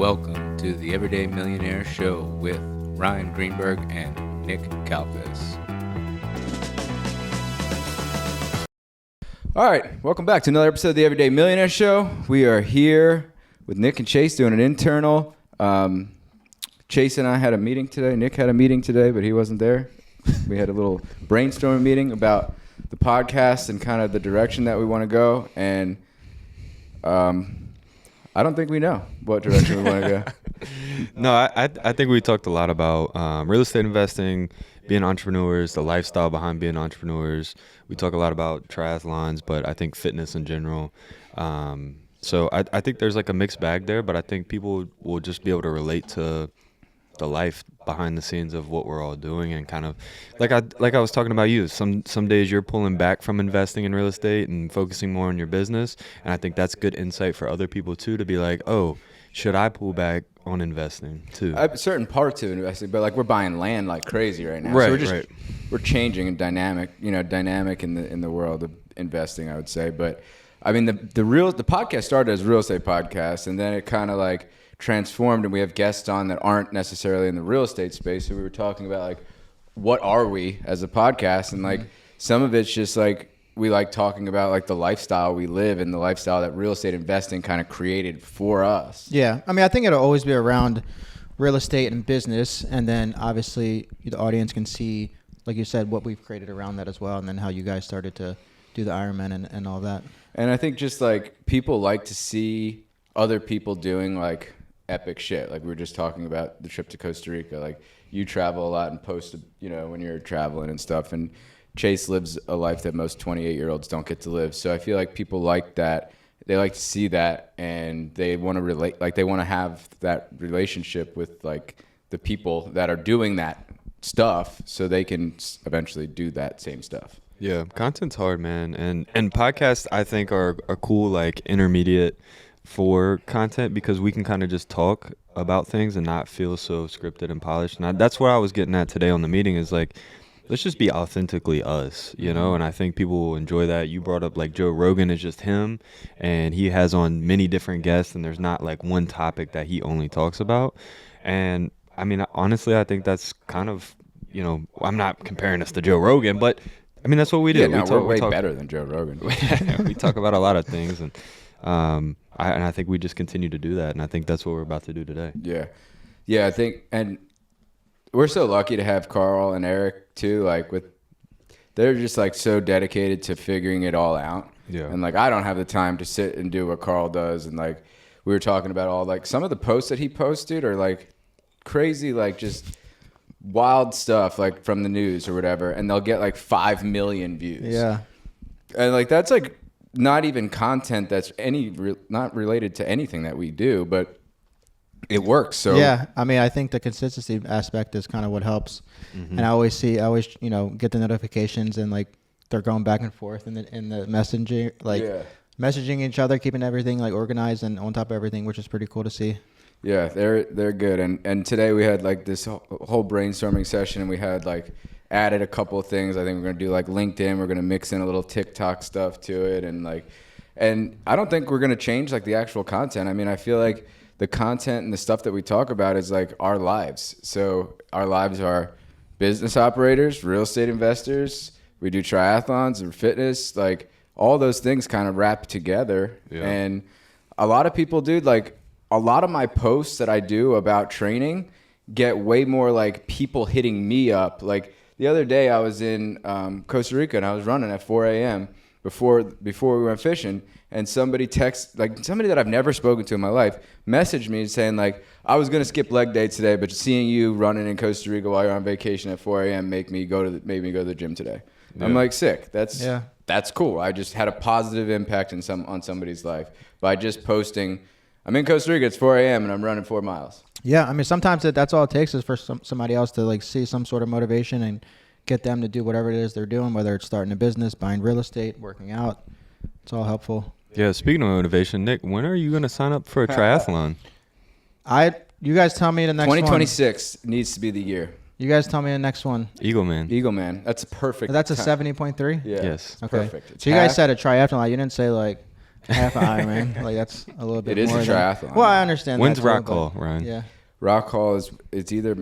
Welcome to the Everyday Millionaire Show with Ryan Greenberg and Nick Kalpis. All right, welcome back to another episode of the Everyday Millionaire Show. We are here with Nick and Chase doing an internal. Chase and I had a meeting today. Nick had a meeting today, but he wasn't there. We had a little brainstorming meeting about the podcast and kind of the direction that we want to go. And I don't think we know what direction we want to go. No, I think we talked a lot about real estate investing, being entrepreneurs, the lifestyle behind being entrepreneurs. We talk a lot about triathlons, but I think fitness in general. So I think there's like a mixed bag there, but I think people will just be able to relate to the life behind the scenes of what we're all doing, and kind of like I was talking about you. Some days you're pulling back from investing in real estate and focusing more on your business, and I think that's good insight for other people too, to be like, oh, should I pull back on investing too? Certain parts of investing, but like we're buying land like crazy right now. Right, so we're changing and dynamic in the world of investing, I would say. But I mean, the podcast started as a real estate podcast, and then it kind of like transformed, and we have guests on that aren't necessarily in the real estate space. So we were talking about like, what are we as a podcast? And like, some of it's just like, we like talking about like the lifestyle we live and the lifestyle that real estate investing kind of created for us. Yeah. I mean, I think it'll always be around real estate and business. And then obviously the audience can see, like you said, what we've created around that as well. And then how you guys started to do the Ironman and all that. And I think just like people like to see other people doing like epic shit. Like we were just talking about the trip to Costa Rica. Like you travel a lot and post, when you're traveling and stuff. And Chase lives a life that most 28-year-olds don't get to live. So I feel like people like that. They like to see that, and they want to relate. Like they want to have that relationship with like the people that are doing that stuff, so they can eventually do that same stuff. Yeah, content's hard, man. And podcasts, I think, are a cool like intermediate for content, because we can kind of just talk about things and not feel so scripted and polished. And that's what I was getting at today on the meeting, is like, let's just be authentically us, and I think people will enjoy that. You brought up like Joe Rogan is just him, and he has on many different guests, and there's not like one topic that he only talks about. And I mean, honestly, I think that's kind of, I'm not comparing us to Joe Rogan, but I mean, that's what we do. Yeah, we're way better than Joe Rogan. We talk about a lot of things, and I think we just continue to do that, and I think that's what we're about to do today. Yeah, I think, and we're so lucky to have Carl and Eric too. Like they're just like so dedicated to figuring it all out. Yeah. And like I don't have the time to sit and do what Carl does. And like we were talking about all like some of the posts that he posted are like crazy, like just wild stuff like from the news or whatever, and they'll get like 5 million views. Yeah. And like that's like not even content that's not related to anything that we do, but it works. So yeah, I mean, I think the consistency aspect is kind of what helps. Mm-hmm. And I always get the notifications, and like they're going back and forth in the messaging, like messaging each other, keeping everything like organized and on top of everything, which is pretty cool to see. Yeah, they're good. And today we had like this whole brainstorming session, and we had like added a couple of things. I think we're going to do like LinkedIn. We're going to mix in a little TikTok stuff to it. And I don't think we're going to change like the actual content. I mean, I feel like the content and the stuff that we talk about is like our lives. So our lives are business operators, real estate investors. We do triathlons and fitness, like all those things kind of wrap together. Yeah. And a lot of people, dude, like a lot of my posts that I do about training get way more like people hitting me up. Like the other day I was in Costa Rica, and I was running at 4 a.m. before we went fishing, and somebody that I've never spoken to in my life messaged me saying like, I was going to skip leg day today, but seeing you running in Costa Rica while you're on vacation at 4 a.m. made me go to the gym today. Yeah. I'm like, sick. That's cool. I just had a positive impact on somebody's life by just posting, I'm in Costa Rica, it's 4 a.m. and I'm running 4 miles. Yeah, I mean, sometimes that's all it takes is for somebody else to like see some sort of motivation and get them to do whatever it is they're doing, whether it's starting a business, buying real estate, working out. It's all helpful. Yeah, speaking of motivation, Nick, when are you going to sign up for a triathlon? You guys tell me the next 2026 needs to be the year. You guys tell me the next one. Eagleman. That's perfect. That's a 70.3? Yeah. Yes. Okay. Perfect. So you guys said a triathlon. You didn't say like half an Ironman. Like that's a little bit. It is more a than- triathlon. Well, I understand. When's that too, Rock but- Hall, Ryan? Yeah. Rock Hall it's either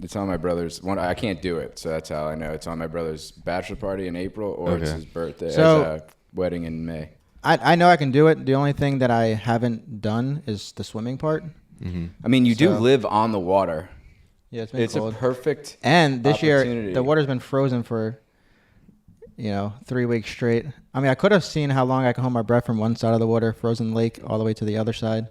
it's on my brother's one. I can't do it, so that's how I know it's on my brother's bachelor party in April or it's Okay. his birthday. So- as a wedding in May. I know I can do it. The only thing that I haven't done is the swimming part. Mm-hmm. I mean, you do So- live on the water. Yeah, it's been It's cold. a perfect. And this year, opportunity. the water's been frozen for, 3 weeks straight. I mean, I could have seen how long I can hold my breath from one side of the water, frozen lake, all the way to the other side.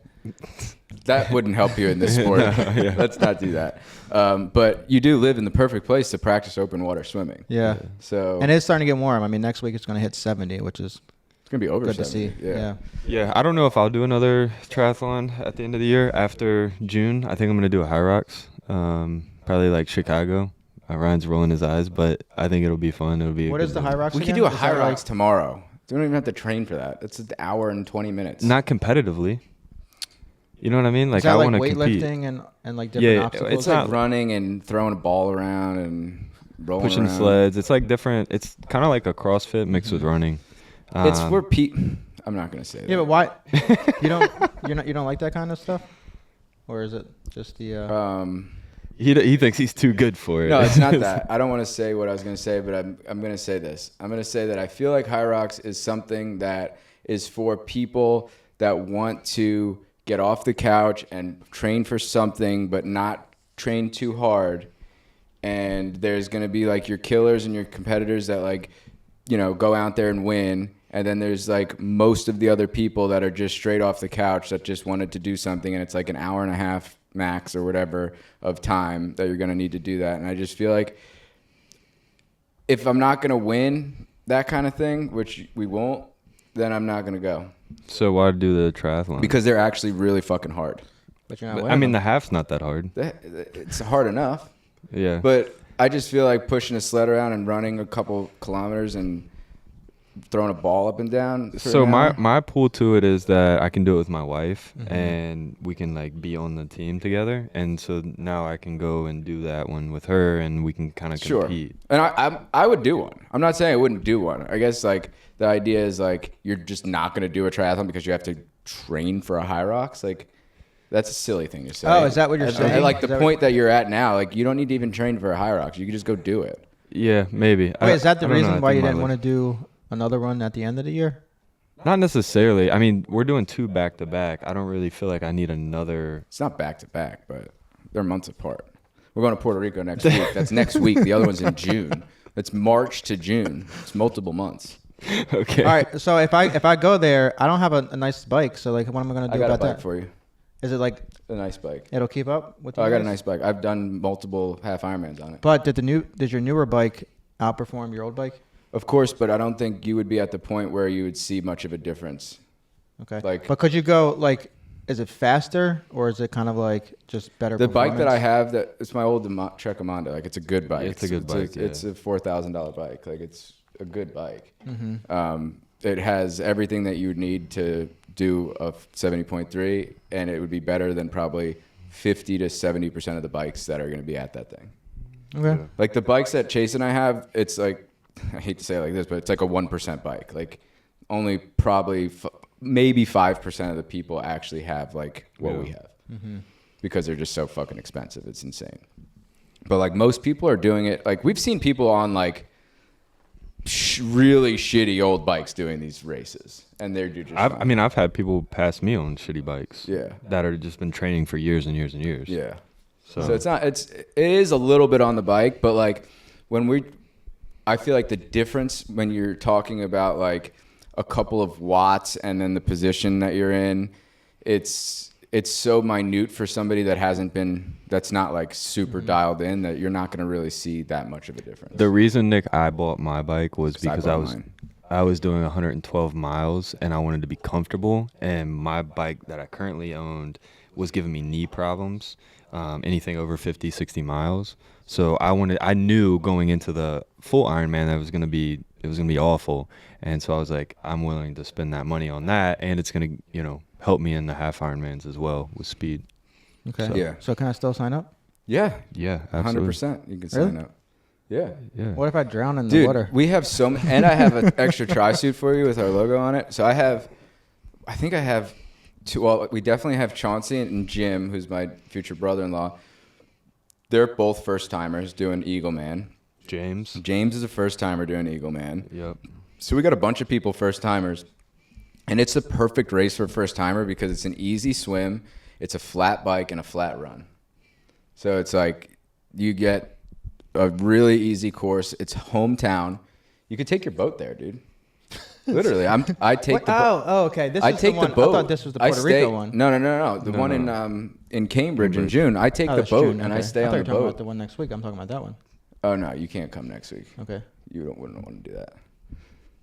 That wouldn't help you in this sport. yeah. Let's not do that. But you do live in the perfect place to practice open water swimming. Yeah. So And it's starting to get warm. I mean, next week it's going to hit 70, which is it's gonna be over. good to 70. see. Yeah. Yeah, I don't know if I'll do another triathlon at the end of the year after June. I think I'm gonna do a High Rocks, probably like Chicago. Ryan's rolling his eyes, but I think it'll be fun. It'll be. What is the High Rocks We could again? do a Is High that Rocks tomorrow. You don't even have to train for that. It's an hour and 20 minutes. Not competitively. You know what I mean? Like Is that I like want to compete. weightlifting and like different Yeah, obstacles? It's like running and throwing a ball around and rolling Pushing around. sleds. It's like different. It's kind of like a CrossFit mixed with running. It's for I'm not gonna say that. Yeah, but why? you don't like that kind of stuff, or is it just the? He thinks he's too good for it. No, it's not that. I don't want to say what I was going to say, but I'm going to say this. I'm going to say that I feel like High Rocks is something that is for people that want to get off the couch and train for something, but not train too hard. And there's going to be like your killers and your competitors that like, go out there and win. And then there's like most of the other people that are just straight off the couch that just wanted to do something. And it's like an hour and a half max or whatever of time that you're going to need to do that. And I just feel like if I'm not going to win that kind of thing, which we won't, then I'm not going to go. So why do the triathlon? Because they're actually really fucking hard. But you're not But, winning I mean, them. the half's not that hard. It's hard enough. Yeah. But I just feel like pushing a sled around and running a couple kilometers and throwing a ball up and down. for So an hour. my pull to it is that I can do it with my wife Mhm. and we can like be on the team together. And so now I can go and do that one with her and we can kind of Sure. compete. And I would do one. I'm not saying I wouldn't do one. I guess like the idea is like you're just not going to do a triathlon because you have to train for a High Rocks. Like that's a silly thing to say. Oh, is that what you're And saying? like Is the that point that you're at now, like you don't need to even train for a High Rocks. You can just go do it. Yeah, maybe. Wait, is that the I don't know. reason I why you think didn't my want to do another one at the end of the year? Not necessarily. I mean, we're doing 2 back to back. I don't really feel like I need another. It's not back to back, but they're months apart. We're going to Puerto Rico next week. That's next week. The other one's in June. It's March to June. It's multiple months. Okay. All right, so if I go there, I don't have a nice bike. So like, what am I gonna do I got a about bike that? for you. Is it like A nice bike. it'll keep up with? Oh, you I got a guys? nice bike. I've done multiple half Ironmans on it. But did your newer bike outperform your old bike? Of course, but I don't think you would be at the point where you would see much of a difference. Okay. Like- but could you go like? Is it faster or is it kind of like just better? The bike that I performance? have, it's my old Trek Amanda. Like it's a good bike. It's a good bike, yeah. It's a $4,000 bike. Like it's a good bike. Mm-hmm. It has everything that you would need to do a 70.3, and it would be better than probably 50 to 70% of the bikes that are going to be at that thing. Okay. Like the bikes that Chase and I have, it's like, I hate to say it like this, but it's like a 1% bike. Like only probably maybe 5% of the people actually have like what we have Mm-hmm. because they're just so fucking expensive. It's insane. But like most people are doing it. Like we've seen people on like really shitty old bikes doing these races, and they're just I mean, I've had people pass me on shitty bikes. Yeah. That are just been training for years and years and years. yeah. So, So it is a little bit on the bike, but like I feel like the difference when you're talking about like a couple of watts and then the position that you're in, it's so minute for somebody that's not like super dialed in that you're not going to really see that much of a difference. the reason, Nick, I bought my bike was because bought mine. I was doing 112 miles and I wanted to be comfortable, and my bike that I currently owned was giving me knee problems, anything over 50, 60 miles. So I knew going into the full Ironman that it was going to be awful. And so I was like, I'm willing to spend that money on that, and it's going to, help me in the half Ironmans as well with speed. Okay. So- Yeah. So can I still sign up? Yeah, Yeah, absolutely. 100%. You can Really? sign up. Yeah. Yeah. What if I drown in the Dude, water? we have and I have an extra tri-suit for you with our logo on it. So I have I think I have two. Well, we definitely have Chauncey and Jim, who's my future brother-in-law. They're both first timers doing Eagle Man. James is a first timer doing Eagle Man. Yep. So we got a bunch of people first timers, and it's the perfect race for a first timer because it's an easy swim, it's a flat bike, and a flat run. So it's like you get a really easy course. It's hometown. You could take your boat there, dude. Literally, I take the boat. Oh, okay. This I is take the one. the boat. I thought this was the Puerto Rico one. No. The one in Cambridge in June. I take the That's boat June, and I okay. stay I on thought the you were talking boat. about the one next week. I'm talking about that one. Oh no, you can't come next week. Okay. Wouldn't want to do that.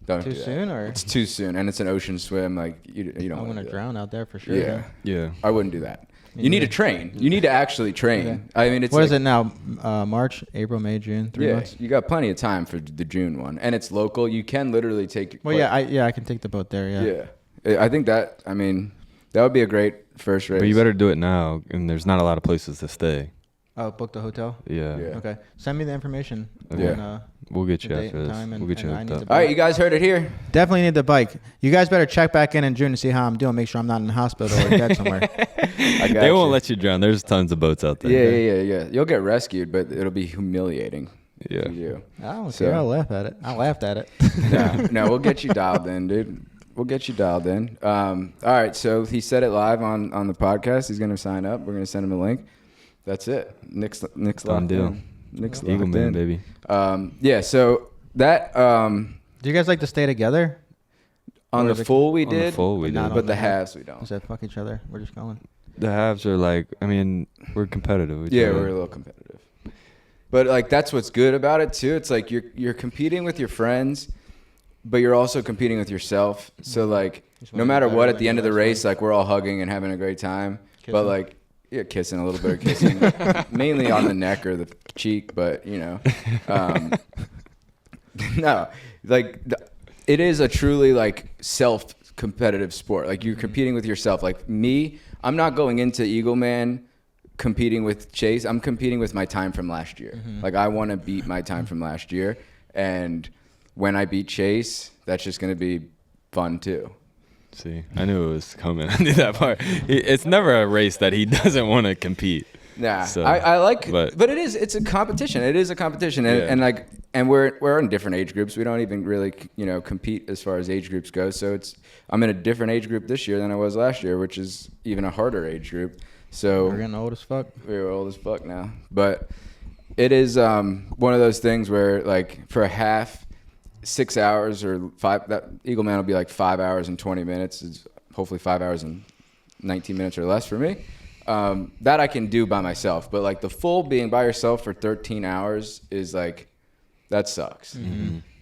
Don't Too do that. soon, or It's too soon, and it's an ocean swim. Like you don't. I'm want gonna to drown out there for sure. Yeah, Yeah. I wouldn't do that. You need to train. You need to actually train. Okay. I mean, it's What like, is it now? March, April, May, June. 3 months. You got plenty of time for the June one, and it's local. You can literally take. Well, I can take the boat there. Yeah. Yeah, I think that. I mean, that would be a great first race. But you better do it now, and there's not a lot of places to stay. Oh, book the hotel. Yeah. Yeah. Okay. Send me the information. Yeah. And, We'll get the you date after and this. time We'll get you and I hooked need up. to All right, you guys heard it here. definitely need the bike. You guys better check back in June to see how I'm doing. Make sure I'm not in the hospital or dead somewhere. I got They won't you. let you drown. There's tons of boats out there. Yeah. You'll get rescued, but it'll be humiliating. Yeah. For you. I don't So- care. I'll laugh at it. I laughed at it. No, we'll get you dialed in, dude. We'll get you dialed in. All right, so he said it live on the podcast. He's gonna sign up. We're gonna send him a link. That's it. Nick's Done locked deal. in. Nick's Eagle locked Man, in. baby. Yeah. So that Do you guys like to stay together? on Or the is it- full we On the did, full we But not did. on but the the half. halves we I don't. said, fuck each other. We're just going. The halves are like, I mean, we're competitive. We Yeah, try to- we're a little competitive. But like that's what's good about it too. It's like you're competing with your friends, but you're also competing with yourself. So like Just no wanna matter be better what, at than the end you of the last race, like we're all hugging and having a great time. But Kissing. like kissing, a little bit of kissing, mainly on the neck or the cheek. But no, like it is a truly like self-competitive sport. Like you're competing with yourself. Like me, I'm not going into Eagle Man competing with Chase. I'm competing with my time from last year. Like I want to beat my time from last year, and when I beat Chase, that's just going to be fun too. See, I knew it was coming. I knew that part. It's never a race that he doesn't want to compete. Nah, So, I like, but- but it's a competition. It is a competition, and, Yeah. and we're in different age groups. We don't even really compete as far as age groups go. So I'm in a different age group this year than I was last year, which is even a harder age group. So We're getting old as fuck. we're old as fuck now, but it is one of those things where like for a half, 6 hours or 5, that Eagle Man will be like 5 hours and 20 minutes. It's hopefully 5 hours and 19 minutes or less for me. That I can do by myself, but like the full being by yourself for 13 hours is like, that sucks.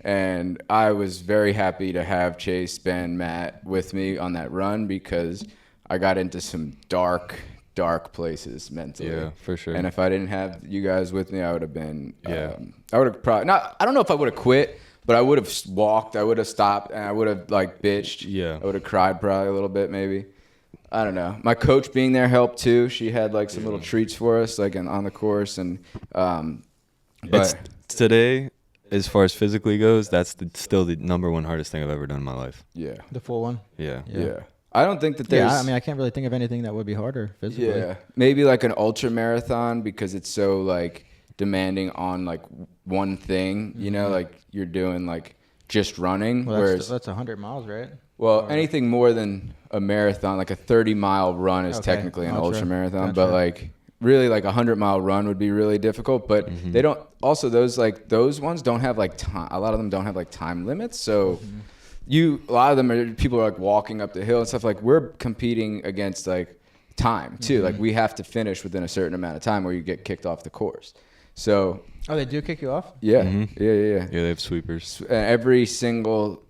And I was very happy to have Chase, Ben, Matt with me on that run because I got into some dark places mentally. Yeah, for sure. And if I didn't have you guys with me, I would have been, Yeah. I would have probably not, I don't know if I would have quit, but I would have walked, I would have stopped, and I would have like bitched. Yeah. I would have cried probably a little bit maybe. I don't know. My coach being there helped too. She had like some little treats for us like on the course, and It's today, as far as physically goes, that's still the number one hardest thing I've ever done in my life. yeah. The full one. Yeah. Yeah. I don't think that there's Yeah, I mean, I can't really think of anything that would be harder physically. yeah, maybe like an ultra marathon because it's so like demanding on like one thing, like you're doing like just running, Well, whereas that's 100 miles, right? well, anything more than a marathon, like a 30-mile run is Okay, technically an ultra. ultra marathon, Gotcha. but like really like a 100-mile run would be really difficult, but they don't also those ones don't have like time. A lot of them don't have like time limits, so a lot of them are people are like walking up the hill and stuff. Like we're competing against like time too. Like we have to finish within a certain amount of time or you get kicked off the course. So Oh, they do kick you off? yeah, Mhm. yeah. Yeah, they have sweepers. And every single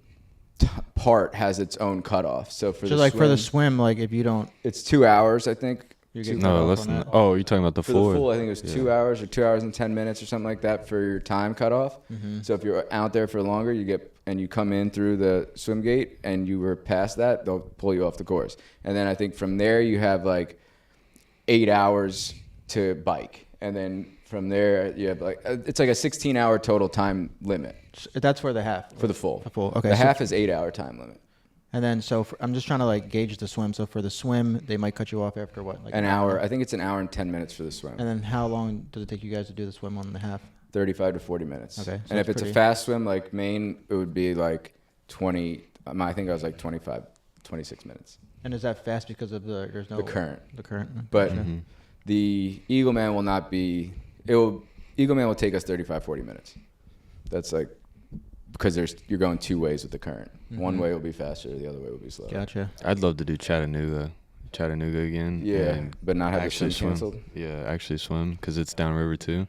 part has its own cutoff. So for So the like swim, for the swim, like if you don't, it's 2 hours, I think. you get cut No, off less on than that. that. Oh, you're talking about the For full. the full, I think it was 2 hours or 2 hours and 10 minutes or something like that for your time cutoff. So if you're out there for longer, you come in through the swim gate and you were past that, they'll pull you off the course. And then I think from there you have like 8 hours to bike. And then from there you have like, it's like a 16-hour total time limit That's for the half. for the full. The full. Okay. The so- half is 8-hour time limit. And then I'm just trying to like gauge the swim. So for the swim, they might cut you off after what? Like an hour. I think it's an hour and 10 minutes for the swim. And then how long does it take you guys to do the swim on the half? 35 to 40 minutes. Okay. So and if it's a fast swim like Maine, it would be like 20. I think I was like 25, 26 minutes. And is that fast because of the current? The current. But the Eagleman will not be. Eagleman will take us 35, 40 minutes. That's like because you're going two ways with the current. One way will be faster, the other way will be slower. Gotcha. I'd love to do Chattanooga again. Yeah, but not have the swim canceled. Yeah, actually swim because it's downriver too.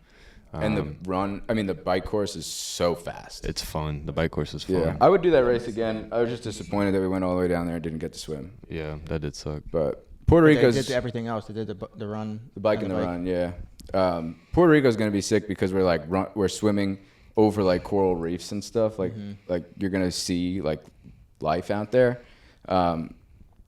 And the bike course is so fast. It's fun. The bike course is fun. Yeah, I would do that race again. I was just disappointed that we went all the way down there and didn't get to swim. Yeah, that did suck. But Puerto Rico's... They did everything else. They did the run. The bike and the run, yeah. Puerto Rico's going to be sick because we're swimming over like coral reefs and stuff. Like you're going to see like life out there. I'm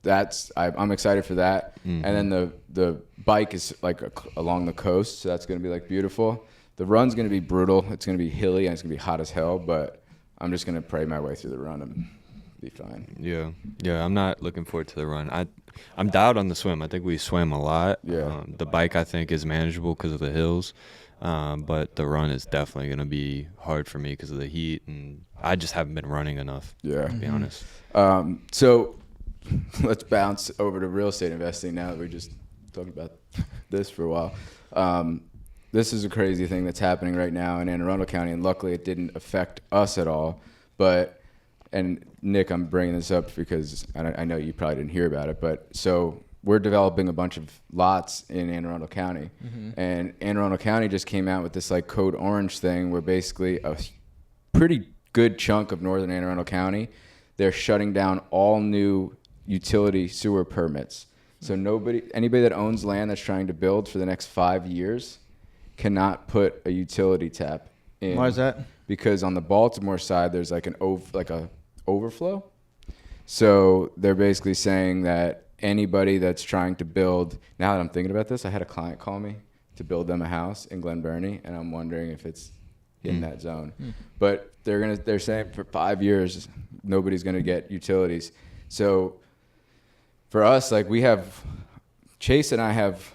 excited for that. And then the bike is like along the coast, so that's going to be like beautiful. The run's going to be brutal. It's going to be hilly and it's going to be hot as hell, but I'm just going to pray my way through the run and be fine. Yeah. I'm not looking forward to the run. I'm dialed on the swim. I think we swam a lot. Yeah. The bike I think is manageable because of the hills, but the run is definitely going to be hard for me because of the heat, and I just haven't been running enough. Yeah. To be honest. So let's bounce over to real estate investing now that we just talked about this for a while. This is a crazy thing that's happening right now in Anne Arundel County, and luckily it didn't affect us at all. And Nick, I'm bringing this up because I know you probably didn't hear about it, but so we're developing a bunch of lots in Anne Arundel County, and Anne Arundel County just came out with this like Code Orange thing where basically a pretty good chunk of northern Anne Arundel County, they're shutting down all new utility sewer permits. So anybody that owns land that's trying to build for the next 5 years cannot put a utility tap in. Why is that? Because on the Baltimore side, there's like a overflow. So they're basically saying that anybody that's trying to build, now that I'm thinking about this, I had a client call me to build them a house in Glen Burnie, and I'm wondering if it's in that zone. But they're saying for 5 years, nobody's gonna get utilities. So for us, like Chase and I have,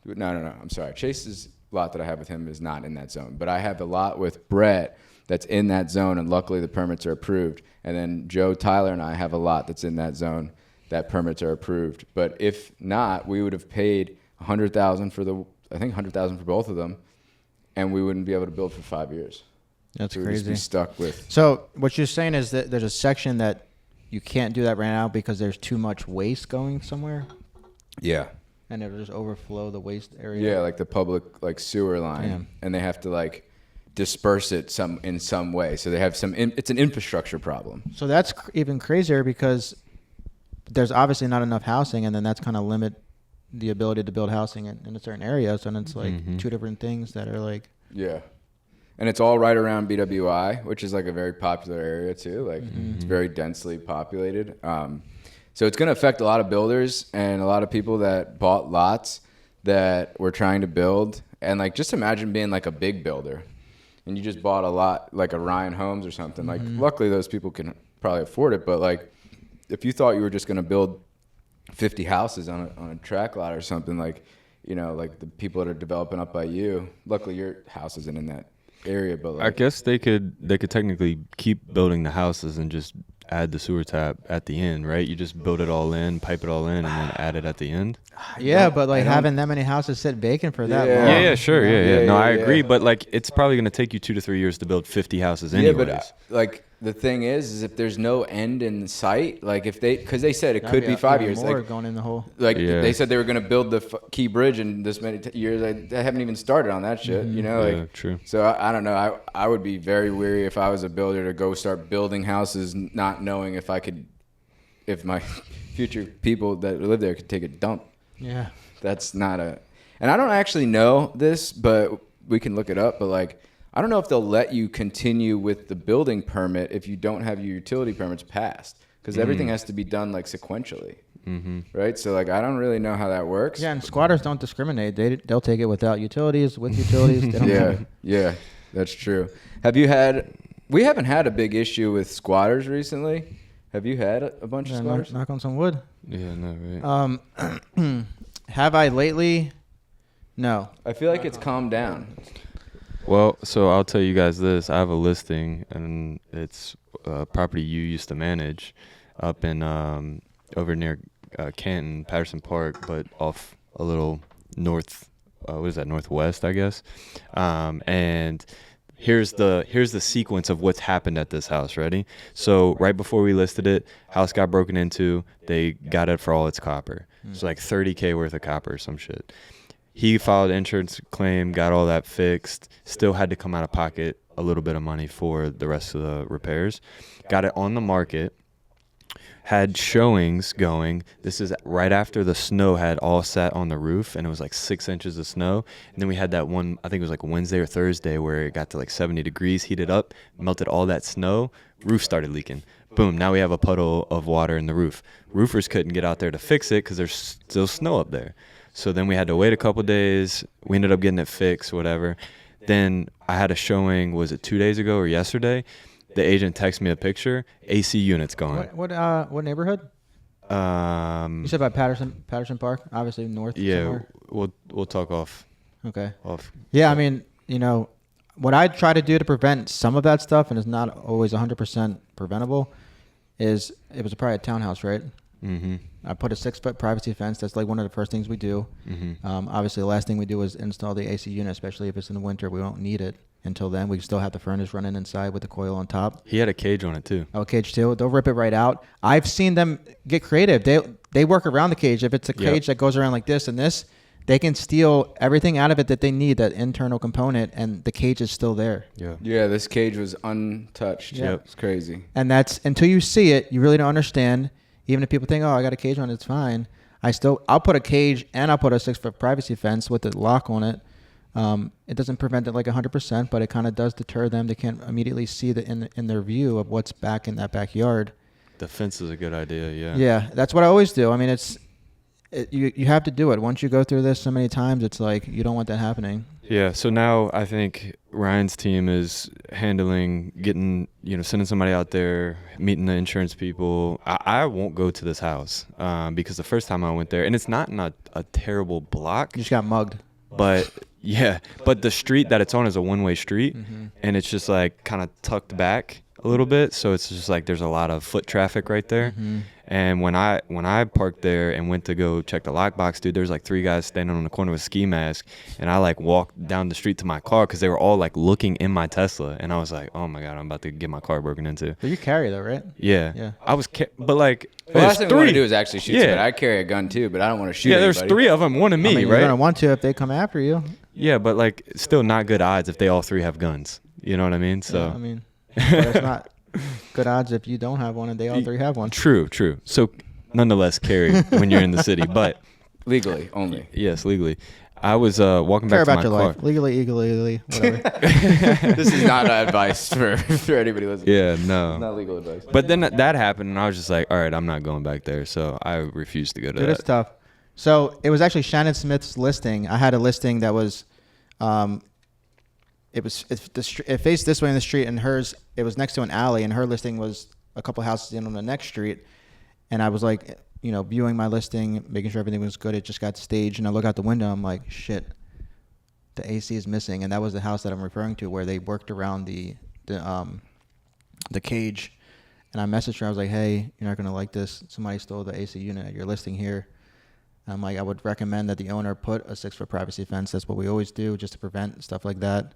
no, I'm sorry. Chase's lot that I have with him is not in that zone, but I have a lot with Brett that's in that zone, and luckily the permits are approved. And then Joe, Tyler, and I have a lot that's in that zone that permits are approved. But if not, we would have paid $100,000 for both of them, and we wouldn't be able to build for 5 years. That's We'd crazy. just be stuck with. So what you're saying is that there's a section that you can't do that right now because there's too much waste going somewhere, Yeah. and it'll just overflow the waste area. Yeah, like the public like sewer line. Damn. And they have to like disperse it in some way. So they have it's an infrastructure problem. So that's even crazier because there's obviously not enough housing, and then that's kind of limit the ability to build housing in a certain area. So then it's like two different things that are like. Yeah. And it's all right around BWI, which is like a very popular area too. Like it's very densely populated. So it's going to affect a lot of builders and a lot of people that bought lots that were trying to build. And like, just imagine being like a big builder and you just bought a lot, like a Ryan Homes or something. Like, luckily those people can probably afford it. But like, if you thought you were just going to build 50 houses on a track lot or something, like, you know, like the people that are developing up by you, luckily your house isn't in that area. But like, I guess they could technically keep building the houses and just add the sewer tap at the end, right? You just build it all in, pipe it all in, and then add it at the end. Yeah, but like having that many houses sit vacant for that long. Yeah, sure. Yeah. No, I agree. Yeah. But like, it's probably going to take you 2 to 3 years to build 50 houses anyways. Yeah, but like the thing is if there's no end in sight, like because they said it could be 5 years. More Like, going in the hole. like they said they were going to build the Key Bridge in this many years. I haven't even started on that shit, you know? Like, Yeah, true. So I don't know. I would be very weary if I was a builder to go start building houses not knowing if my future people that live there could take a dump. Yeah. That's not and I don't actually know this, but we can look it up. But like, I don't know if they'll let you continue with the building permit if you don't have your utility permits passed, because everything has to be done like sequentially, right? So like, I don't really know how that works. Yeah, and squatters don't discriminate. They'll take it without utilities, with utilities. They don't Yeah, that's true. We haven't had a big issue with squatters recently. Have you had a bunch of scars? Knock on some wood. Yeah, no, right. Have I lately? No. I feel like it's calmed down. Well, so I'll tell you guys this. I have a listing, and it's a property you used to manage up in over near Canton, Patterson Park, but off a little north, what is that, northwest, I guess. And here's the sequence of what's happened at this house. Ready? So right before we listed it, house got broken into. They got it for all its copper. So like $30K worth of copper or some shit. He filed an insurance claim, got all that fixed, still had to come out of pocket a little bit of money for the rest of the repairs. Got it on the market, had showings going. This is right after the snow had all sat on the roof, and it was like 6 inches of snow. And then we had that one, I think it was like Wednesday or Thursday, where it got to like 70 degrees, heated up, melted all that snow, roof started leaking. Boom, now we have a puddle of water in the roof. Roofers couldn't get out there to fix it because there's still snow up there. So then we had to wait a couple days. We ended up getting it fixed, whatever. Then I had a showing, was it 2 days ago or yesterday? The agent texted me a picture. AC unit's gone. What neighborhood? You said by Patterson Park, obviously north. Yeah, somewhere. we'll talk off. Okay. Off. Yeah, I mean, what I try to do to prevent some of that stuff, and it's not always 100% preventable, is it was probably a townhouse, right? Mm-hmm. I put a 6-foot privacy fence. That's like one of the first things we do. Mm-hmm. Obviously, the last thing we do is install the AC unit, especially if it's in the winter. We don't need it. Until then, we still have the furnace running inside with the coil on top. He had a cage on it too. Oh, cage too. They'll rip it right out. I've seen them get creative. They work around the cage. If it's a cage that goes around like this and this, they can steal everything out of it that they need, that internal component, and the cage is still there. Yeah. Yeah, this cage was untouched. Yeah. Yep. It's crazy. And that's, until you see it, you really don't understand. Even if people think, oh, I got a cage on it, it's fine. I'll put a cage and I'll put a 6-foot privacy fence with the lock on it. It doesn't prevent it like 100%, but it kind of does deter them. They can't immediately see in their view of what's back in that backyard. The fence is a good idea, yeah. Yeah, that's what I always do. I mean, you have to do it. Once you go through this so many times, it's like you don't want that happening. Yeah, so now I think Ryan's team is handling sending somebody out there, meeting the insurance people. I won't go to this house because the first time I went there, and it's not in a terrible block. You just got mugged. But yeah, but the street that it's on is a one-way street, and it's just like kind of tucked back a little bit, so it's just like there's a lot of foot traffic right there. And when I parked there and went to go check the lockbox, dude, there's like 3 guys standing on the corner with ski masks, and I like walked down the street to my car because they were all like looking in my Tesla, and I was like, oh my god, I'm about to get my car broken into. But you carry though, right? Yeah. I was, but like, The last thing we want to do is actually shoot Yeah. somebody. I carry a gun too, but I don't want to shoot. Yeah, there's anybody. 3 of them, one of me, I mean, right? You're gonna want to if they come after you. Yeah, but like, still not good odds if they all 3 have guns. You know what I mean? So. Yeah, I mean, but it's not good odds if you don't have one and they all 3 have one. True. So, nonetheless, carry when you're in the city, but Legally only. yes, legally. I was walking Care back to about my your car. life. Legally, whatever. This is not advice for anybody listening. Yeah, It's no. not legal advice. But then that happened, and I was just like, all right, I'm not going back there. So I refused to go to Dude, it's that. tough. So it was actually Shannon Smith's listing. I had a listing that was, it faced this way in the street, and hers, it was next to an alley, and her listing was a couple houses in on the next street. And I was like, viewing my listing, making sure everything was good. It just got staged, and I look out the window. I'm like, shit, the AC is missing, and that was the house that I'm referring to, where they worked around the cage. And I messaged her. I was like, hey, you're not gonna like this. Somebody stole the AC unit at your listing here. I'm like, I would recommend that the owner put a 6-foot privacy fence. That's what we always do, just to prevent stuff like that.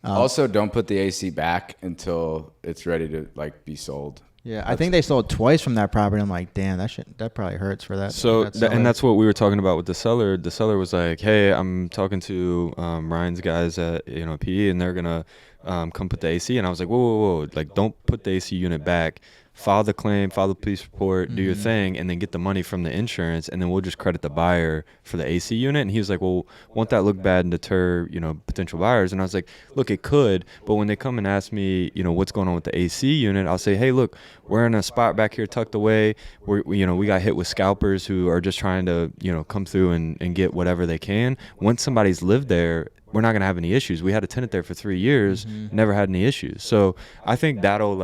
Also, don't put the AC back until it's ready to be sold. Yeah, I think they sold twice from that property. I'm like, damn, that probably hurts for that. So, that seller. and that's what we were talking about with the seller. The seller was like, hey, I'm talking to Ryan's guys at PE, and they're gonna come put the AC. And I was like, whoa, like, don't put the AC unit back. File the claim, file the police report, do your thing, and then get the money from the insurance, and then we'll just credit the buyer for the AC unit. And he was like, well, won't that look bad and deter, potential buyers? And I was like, look, it could, but when they come and ask me, what's going on with the AC unit, I'll say, hey, look, we're in a spot back here tucked away. We got hit with scalpers who are just trying to, come through and get whatever they can. Once somebody's lived there, we're not going to have any issues. We had a tenant there for 3 years, never had any issues. So I think that'll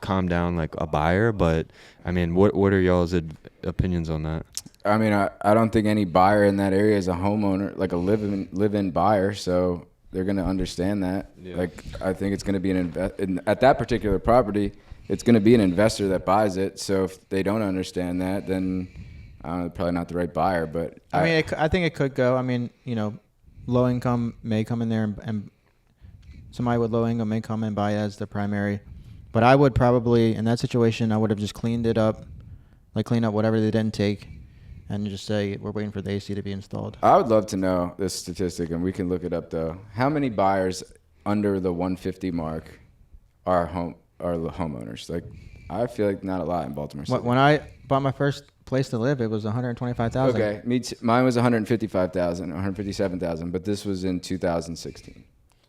calm down like a buyer. But I mean, what are y'all's opinions on that? I mean, I don't think any buyer in that area is a homeowner, like a live-in buyer. So they're going to understand that. Yeah. Like, I think it's going to be at that particular property, it's going to be an investor that buys it. So if they don't understand that, then I don't know, probably not the right buyer. But I mean, I think it could go. I mean, you know, low income may come in there and somebody with low income may come and buy as the primary. But I would probably, in that situation, I would have just cleaned it up, like clean up whatever they didn't take, and just say we're waiting for the AC to be installed. I would love to know this statistic, and we can look it up though. How many buyers under the 150 mark are homeowners? Like, I feel like not a lot in Baltimore City. When I bought my first place to live, it was $125,000. Okay, mine was $155,000, $157,000, but this was in 2016.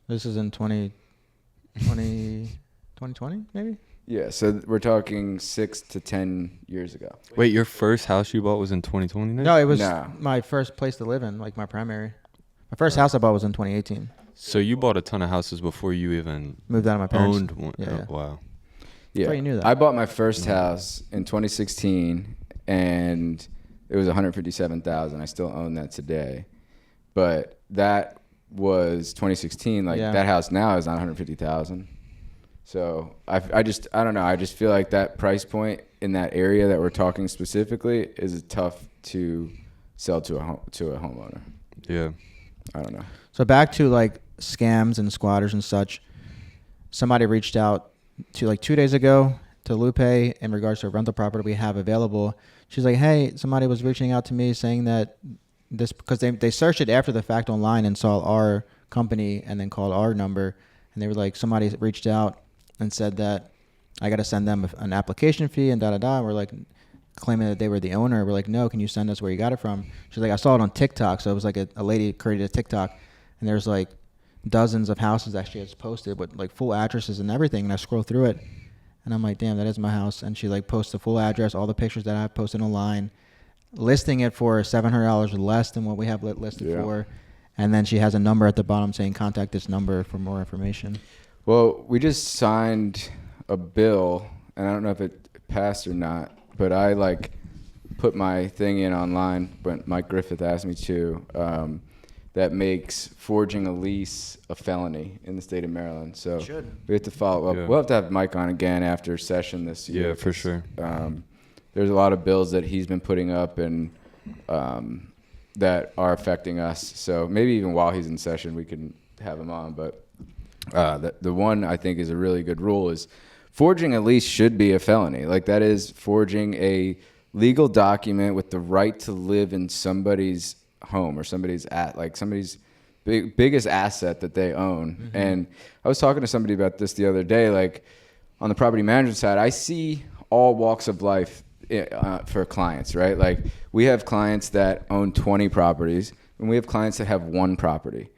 This is in 2020, maybe? Yeah, so we're talking 6 to 10 years ago. Wait, your first house you bought was in 2020? No, it was my first place to live in, like my primary. My first house I bought was in 2018. So you bought a ton of houses before you even moved out of my parents. Owned one? Yeah. Oh, wow. Yeah, you knew that. I bought my first house in 2016, and it was $157,000. I still own that today, but that was 2016. Like that house now is $150,000. So I don't know. I just feel like that price point in that area that we're talking specifically is tough to sell to a homeowner. Yeah. I don't know. So back to like scams and squatters and such. Somebody reached out to like 2 days ago to Lupe in regards to a rental property we have available. She's like, hey, somebody was reaching out to me saying that this, because they searched it after the fact online and saw our company and then called our number. And they were like, somebody reached out and said that I got to send them an application fee and da-da-da. We're like claiming that they were the owner. We're like, no, can you send us where you got it from? She's like, I saw it on TikTok. So it was like a lady created a TikTok, and there's like dozens of houses that she has posted with like full addresses and everything. And I scroll through it and I'm like, damn, that is my house. And she like posts the full address, all the pictures that I posted online, listing it for $700 less than what we have listed for. And then she has a number at the bottom saying, contact this number for more information. Well, we just signed a bill, and I don't know if it passed or not, but I like put my thing in online, but Mike Griffith asked me to, that makes forging a lease a felony in the state of Maryland. So we have to follow up. Yeah. We'll have to have Mike on again after session this year. Yeah, for sure. There's a lot of bills that he's been putting up and that are affecting us. So maybe even while he's in session, we can have him on. But the one I think is a really good rule is forging a lease should be a felony. Like, that is forging a legal document with the right to live in somebody's home or somebody's biggest asset that they own. Mm-hmm. And I was talking to somebody about this the other day. Like, on the property management side, I see all walks of life for clients, right? Like, we have clients that own 20 properties, and we have clients that have one property.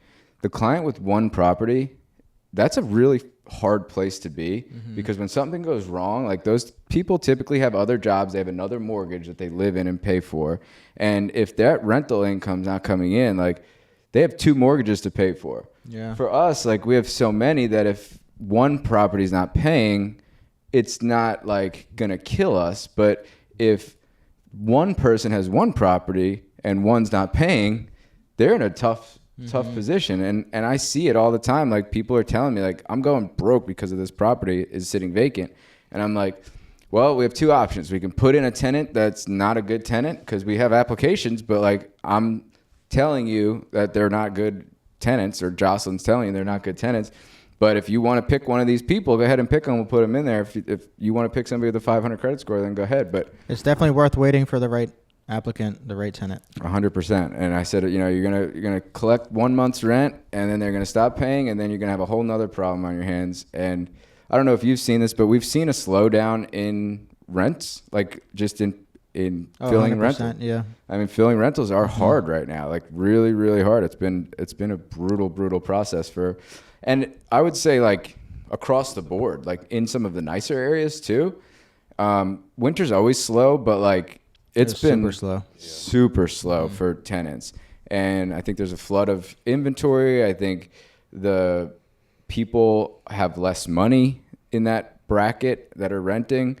The client with one property, that's a really hard place to be, because when something goes wrong, like, those people typically have other jobs, they have another mortgage that they live in and pay for, and if that rental income's not coming in, like, they have 2 mortgages to pay for. Yeah. For us, like, we have so many that if one property's not paying, it's not like gonna kill us. But if one person has one property and one's not paying, they're in a tough position. And I see it all the time. Like, people are telling me, like, I'm going broke because of this property is sitting vacant. And I'm like, well, we have 2 options. We can put in a tenant that's not a good tenant, because we have applications, but like, I'm telling you that they're not good tenants, or Jocelyn's telling you they're not good tenants. But if you want to pick one of these people, go ahead and pick them. We'll put them in there. If you want to pick somebody with a 500 credit score, then go ahead. But it's definitely worth waiting for the right applicant, the right tenant. 100%. And I said, you're gonna collect 1 month's rent, and then they're gonna stop paying, and then you're gonna have a whole nother problem on your hands. And I don't know if you've seen this, but we've seen a slowdown in rents, like just in filling rentals. Yeah. I mean, filling rentals are hard right now, like really, really hard. It's been a brutal process and I would say, like, across the board, like in some of the nicer areas too. Winter's always slow, but like it's been super slow for tenants. And I think there's a flood of inventory. I think the people have less money in that bracket that are renting,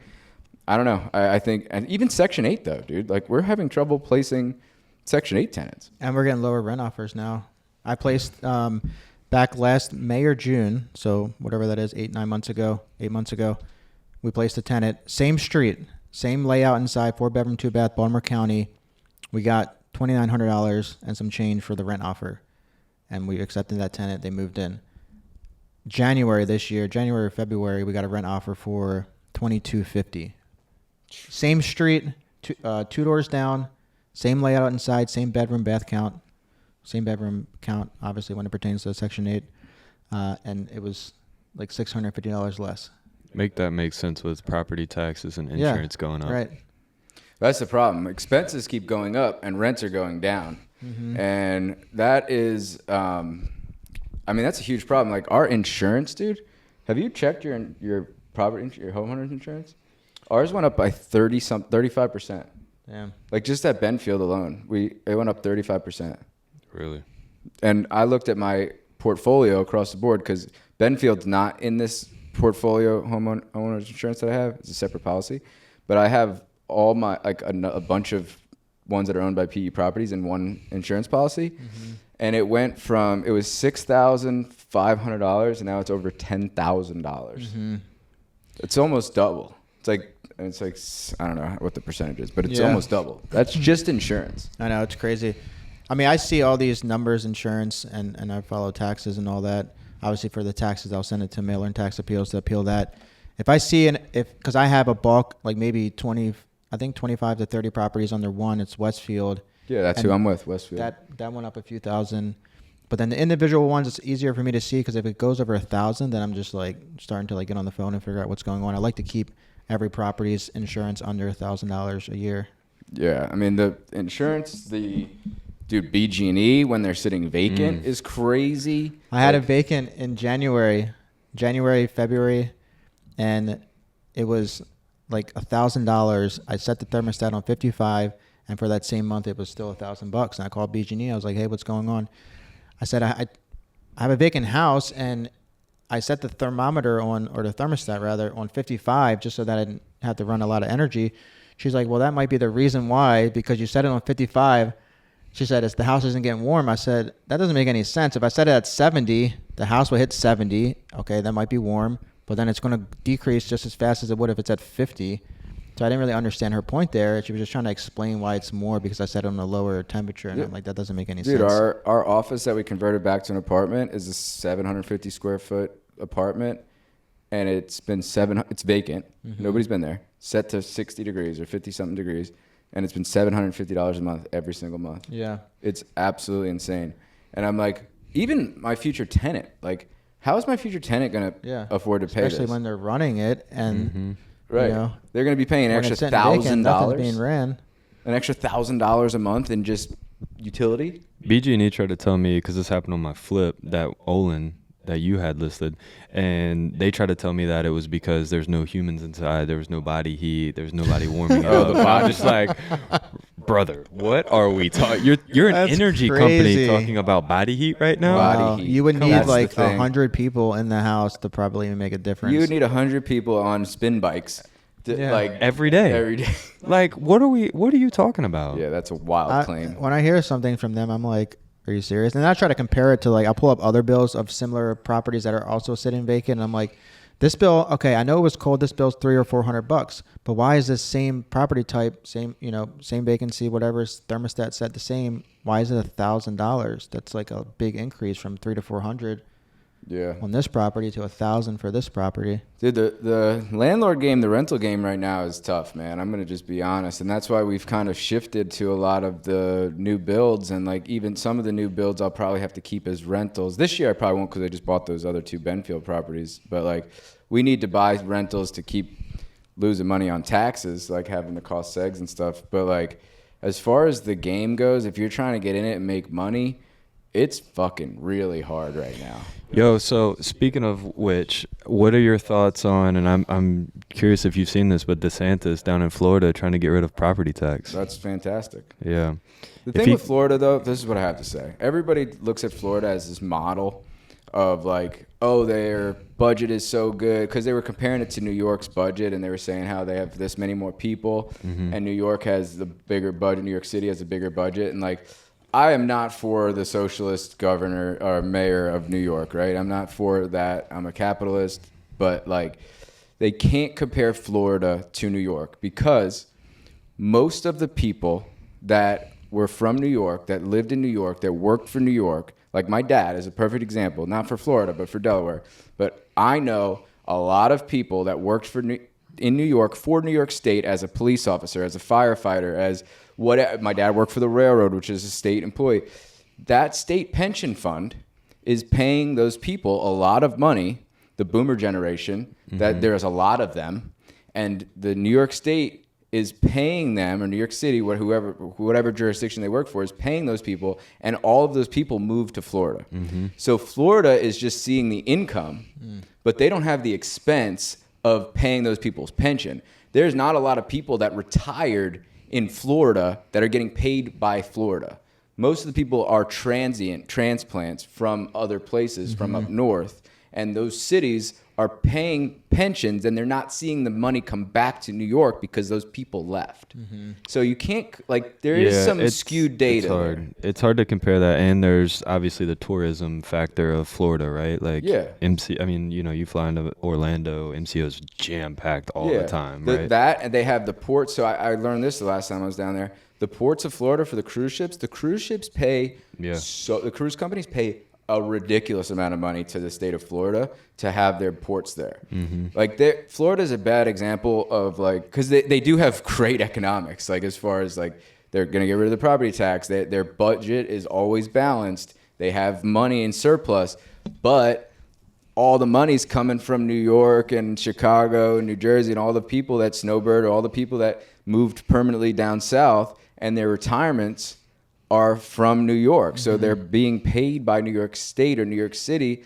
I don't know. I think, and even Section 8 though, dude, like we're having trouble placing Section 8 tenants. And we're getting lower rent offers now. I placed back last May or June, so whatever that is, 8 months ago, we placed a tenant, same street, same layout inside, 4-bedroom, 2-bath, Baltimore County. We got $2,900 and some change for the rent offer, and we accepted that tenant. They moved in. January or February, we got a rent offer for $2,250. Same street, two doors down, same layout inside, same bedroom count, obviously when it pertains to Section 8, and it was like $650 less. Make that make sense with property taxes and insurance going up. Right. That's the problem. Expenses keep going up and rents are going down. And that is, that's a huge problem. Like our insurance, dude, have you checked your homeowner's insurance? Ours went up by 35%. Damn. Like just at Benfield alone, it went up 35%. Really? And I looked at my portfolio across the board because Benfield's not in this portfolio homeowners insurance that I have. It's a separate policy, but I have all my a bunch of ones that are owned by PE properties in one insurance policy. And it went from, it was $6,500 and now it's over $10,000. It's almost double. It's like I don't know what the percentage is, but it's almost double. That's just insurance. I know, it's crazy. I mean, I see all these numbers, insurance, and I follow taxes and all that. Obviously, for the taxes, I'll send it to Mailer and Tax Appeals to appeal that. If I see because I have a bulk, like maybe 25 to 30 properties under one, it's Westfield. Yeah, that's who I'm with, Westfield. That went up a few thousand. But then the individual ones, it's easier for me to see because if it goes over 1,000, then I'm just like starting to like get on the phone and figure out what's going on. I like to keep every property's insurance under $1,000 a year. Yeah, I mean the insurance, dude, BG&E when they're sitting vacant is crazy. I had a vacant in January, February, and it was like $1,000. I set the thermostat on 55, and for that same month, it was still $1,000. And I called BG&E. I was like, "Hey, what's going on?" I said, "I have a vacant house, and I set the thermometer or the thermostat rather, on 55, just so that I didn't have to run a lot of energy." She's like, "Well, that might be the reason why, because you set it on 55." She said, the house isn't getting warm. I said, that doesn't make any sense. If I set it at 70, the house will hit 70. Okay, that might be warm, but then it's going to decrease just as fast as it would if it's at 50. So I didn't really understand her point there. She was just trying to explain why it's more because I set it on a lower temperature, and I'm like, that doesn't make any sense. Dude, our office that we converted back to an apartment is a 750 square foot apartment, and it's vacant. Nobody's been there. Set to 60 degrees or 50-something degrees. And it's been $750 a month every single month. Yeah. It's absolutely insane. And I'm like, even my future tenant, like, how is my future tenant going to afford to pay this? Especially when they're running it and, right. They're going to be paying an extra $1,000. Nothing's being ran. An extra $1,000 a month in just utility? BG&E tried to tell me, because this happened on my flip, that Olin that you had listed, and they tried to tell me that it was because there's no humans inside, there was no body heat, there's nobody warming it up. I'm just like, brother, what are we talking? You're an energy company talking about body heat right now? Body heat. You would need like 100 people in the house to probably even make a difference. You would need 100 people on spin bikes. Like every day. Like, what are you talking about? Yeah, that's a wild claim. When I hear something from them, I'm like, are you serious? And then I try to compare it to, like, I'll pull up other bills of similar properties that are also sitting vacant. And I'm like, this bill, okay, I know it was cold. This bill's $300 or $400, but why is this same property type, same vacancy, whatever, thermostat set the same? Why is it $1,000? That's like a big increase from $300 to $400. Yeah. On this property to $1,000 for this property. Dude, the landlord game, the rental game right now is tough, man. I'm gonna just be honest, and that's why we've kind of shifted to a lot of the new builds, and like even some of the new builds, I'll probably have to keep as rentals. This year I probably won't because I just bought those other two Benfield properties. But like, we need to buy rentals to keep losing money on taxes, like having the cost segs and stuff. But like, as far as the game goes, if you're trying to get in it and make money, it's fucking really hard right now. Yo, so speaking of which, what are your thoughts on, and I'm curious if you've seen this, but DeSantis down in Florida trying to get rid of property tax. That's fantastic. Yeah. The thing with Florida, though, this is what I have to say. Everybody looks at Florida as this model of like, oh, their budget is so good, because they were comparing it to New York's budget, and they were saying how they have this many more people, and New York has the bigger budget. New York City has a bigger budget, and like, I am not for the socialist governor or mayor of New York, right? I'm not for that. I'm a capitalist, but like, they can't compare Florida to New York, because most of the people that were from New York, that lived in New York, that worked for New York, like my dad is a perfect example, not for Florida, but for Delaware. But I know a lot of people that worked in New York for New York State as a police officer, as a firefighter, as what. My dad worked for the railroad, which is a state employee. That state pension fund is paying those people a lot of money, the boomer generation, that there's a lot of them, and the New York State is paying them, or New York City, whatever jurisdiction they work for, is paying those people, and all of those people move to Florida. So Florida is just seeing the income, but they don't have the expense of paying those people's pension. There's not a lot of people that retired in Florida that are getting paid by Florida. Most of the people are transplants from other places, from up north, and those cities are paying pensions, and they're not seeing the money come back to New York because those people left. So you can't, like, there is some skewed data. It's hard. It's hard to compare that, and there's obviously the tourism factor of Florida, right? Like, I mean, you know, you fly into Orlando, MCO is jam-packed all the time, right? That, and they have the ports. So I learned this the last time I was down there. The ports of Florida for the cruise ships pay, so the cruise companies pay a ridiculous amount of money to the state of Florida to have their ports there. Like, Florida is a bad example of, like, because they do have great economics, like, as far as like, they're going to get rid of the property tax. Their budget is always balanced. They have money in surplus, but all the money's coming from New York and Chicago and New Jersey, and all the people that snowbird, or all the people that moved permanently down south, and their retirements are from New York. So they're being paid by New York State or New York City,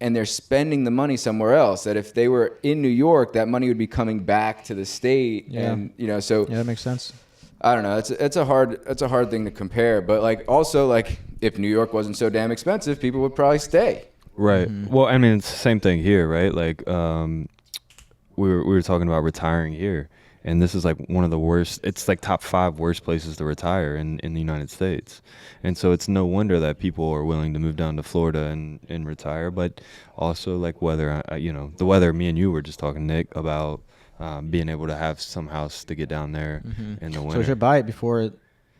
and they're spending the money somewhere else. That if they were in New York, that money would be coming back to the state. And, you know, so that makes sense. I don't know. It's a hard thing to compare, but like, also, like, if New York wasn't so damn expensive, people would probably stay. Right. Well, I mean, it's the same thing here, right? Like, we were talking about retiring here. And this is like one of the worst, it's like top 5 worst places to retire in the United States. And so it's no wonder that people are willing to move down to Florida and retire. But also, like, weather, you know, the weather, me and you were just talking, Nick, about being able to have some house to get down there in the winter. So we should buy it before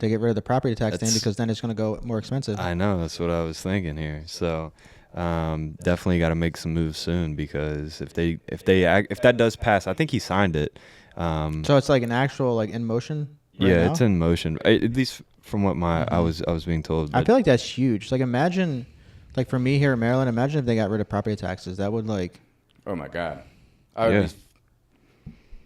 they get rid of the property tax thing, because then it's going to go more expensive. I know, that's what I was thinking here. So definitely got to make some moves soon, because if that does pass, I think he signed it. So it's like an actual, like, in motion right now? It's in motion, at least from what I was being told. I feel like that's huge. Like, imagine, like, for me here in Maryland, imagine if they got rid of property taxes. That would, like, oh my God, that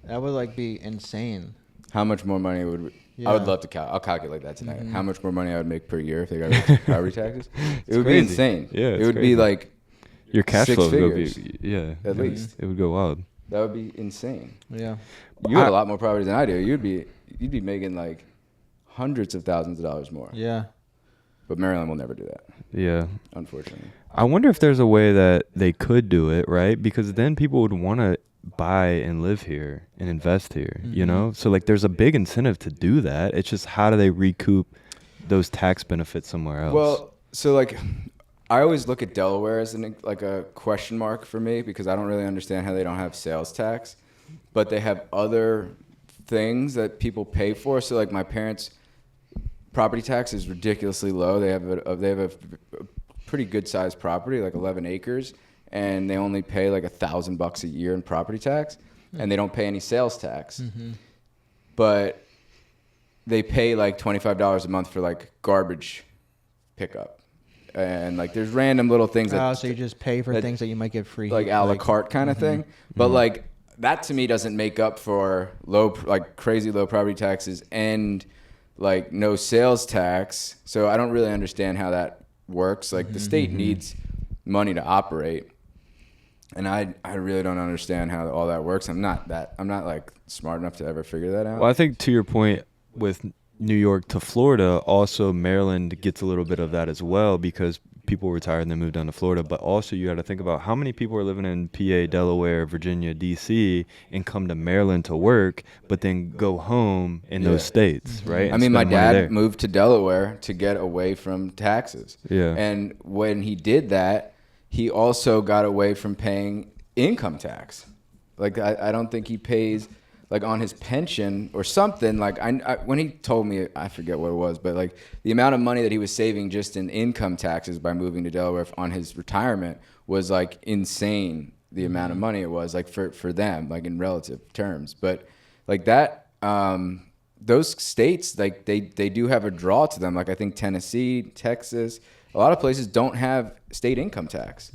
would, like, be insane. How much more money would I would love to I'll calculate that tonight. How much more money I would make per year if they got rid of property taxes? It would be insane. Yeah, it would be like your cash 6 flow figures, would be at least. It would go wild. That would be insane. Yeah. You had a lot more property than I do. You'd be making like hundreds of thousands of dollars more. Yeah. But Maryland will never do that. Yeah. Unfortunately. I wonder if there's a way that they could do it, right? Because then people would want to buy and live here and invest here, you know? So, like, there's a big incentive to do that. It's just, how do they recoup those tax benefits somewhere else? Well, so, like, I always look at Delaware as like a question mark for me, because I don't really understand how they don't have sales tax, but they have other things that people pay for. So, like, my parents' property tax is ridiculously low. They have a pretty good sized property, like 11 acres, and they only pay like $1,000 a year in property tax, and they don't pay any sales tax. But they pay like $25 a month for like garbage pickup. And like, there's random little things so you just pay for things that you might get free, like a la carte kind of thing. But like, that to me doesn't make up for crazy low property taxes and like no sales tax. So I don't really understand how that works. Like, the state needs money to operate, and I really don't understand how all that works. I'm not like smart enough to ever figure that out. Well, I think to your point with New York to Florida, also Maryland gets a little bit of that as well, because people retire and then move down to Florida. But also you got to think about how many people are living in PA, Delaware, Virginia, DC, and come to Maryland to work, but then go home in those states, right? I mean, my dad moved to Delaware to get away from taxes. Yeah. And when he did that, he also got away from paying income tax. Like, I don't think he pays, like, on his pension or something. Like, I when he told me, I forget what it was, but, like, the amount of money that he was saving just in income taxes by moving to Delaware on his retirement was, like, insane, the amount of money it was, like, for them, like, in relative terms. But, like, that, those states, like, they do have a draw to them. Like, I think Tennessee, Texas, a lot of places don't have state income tax,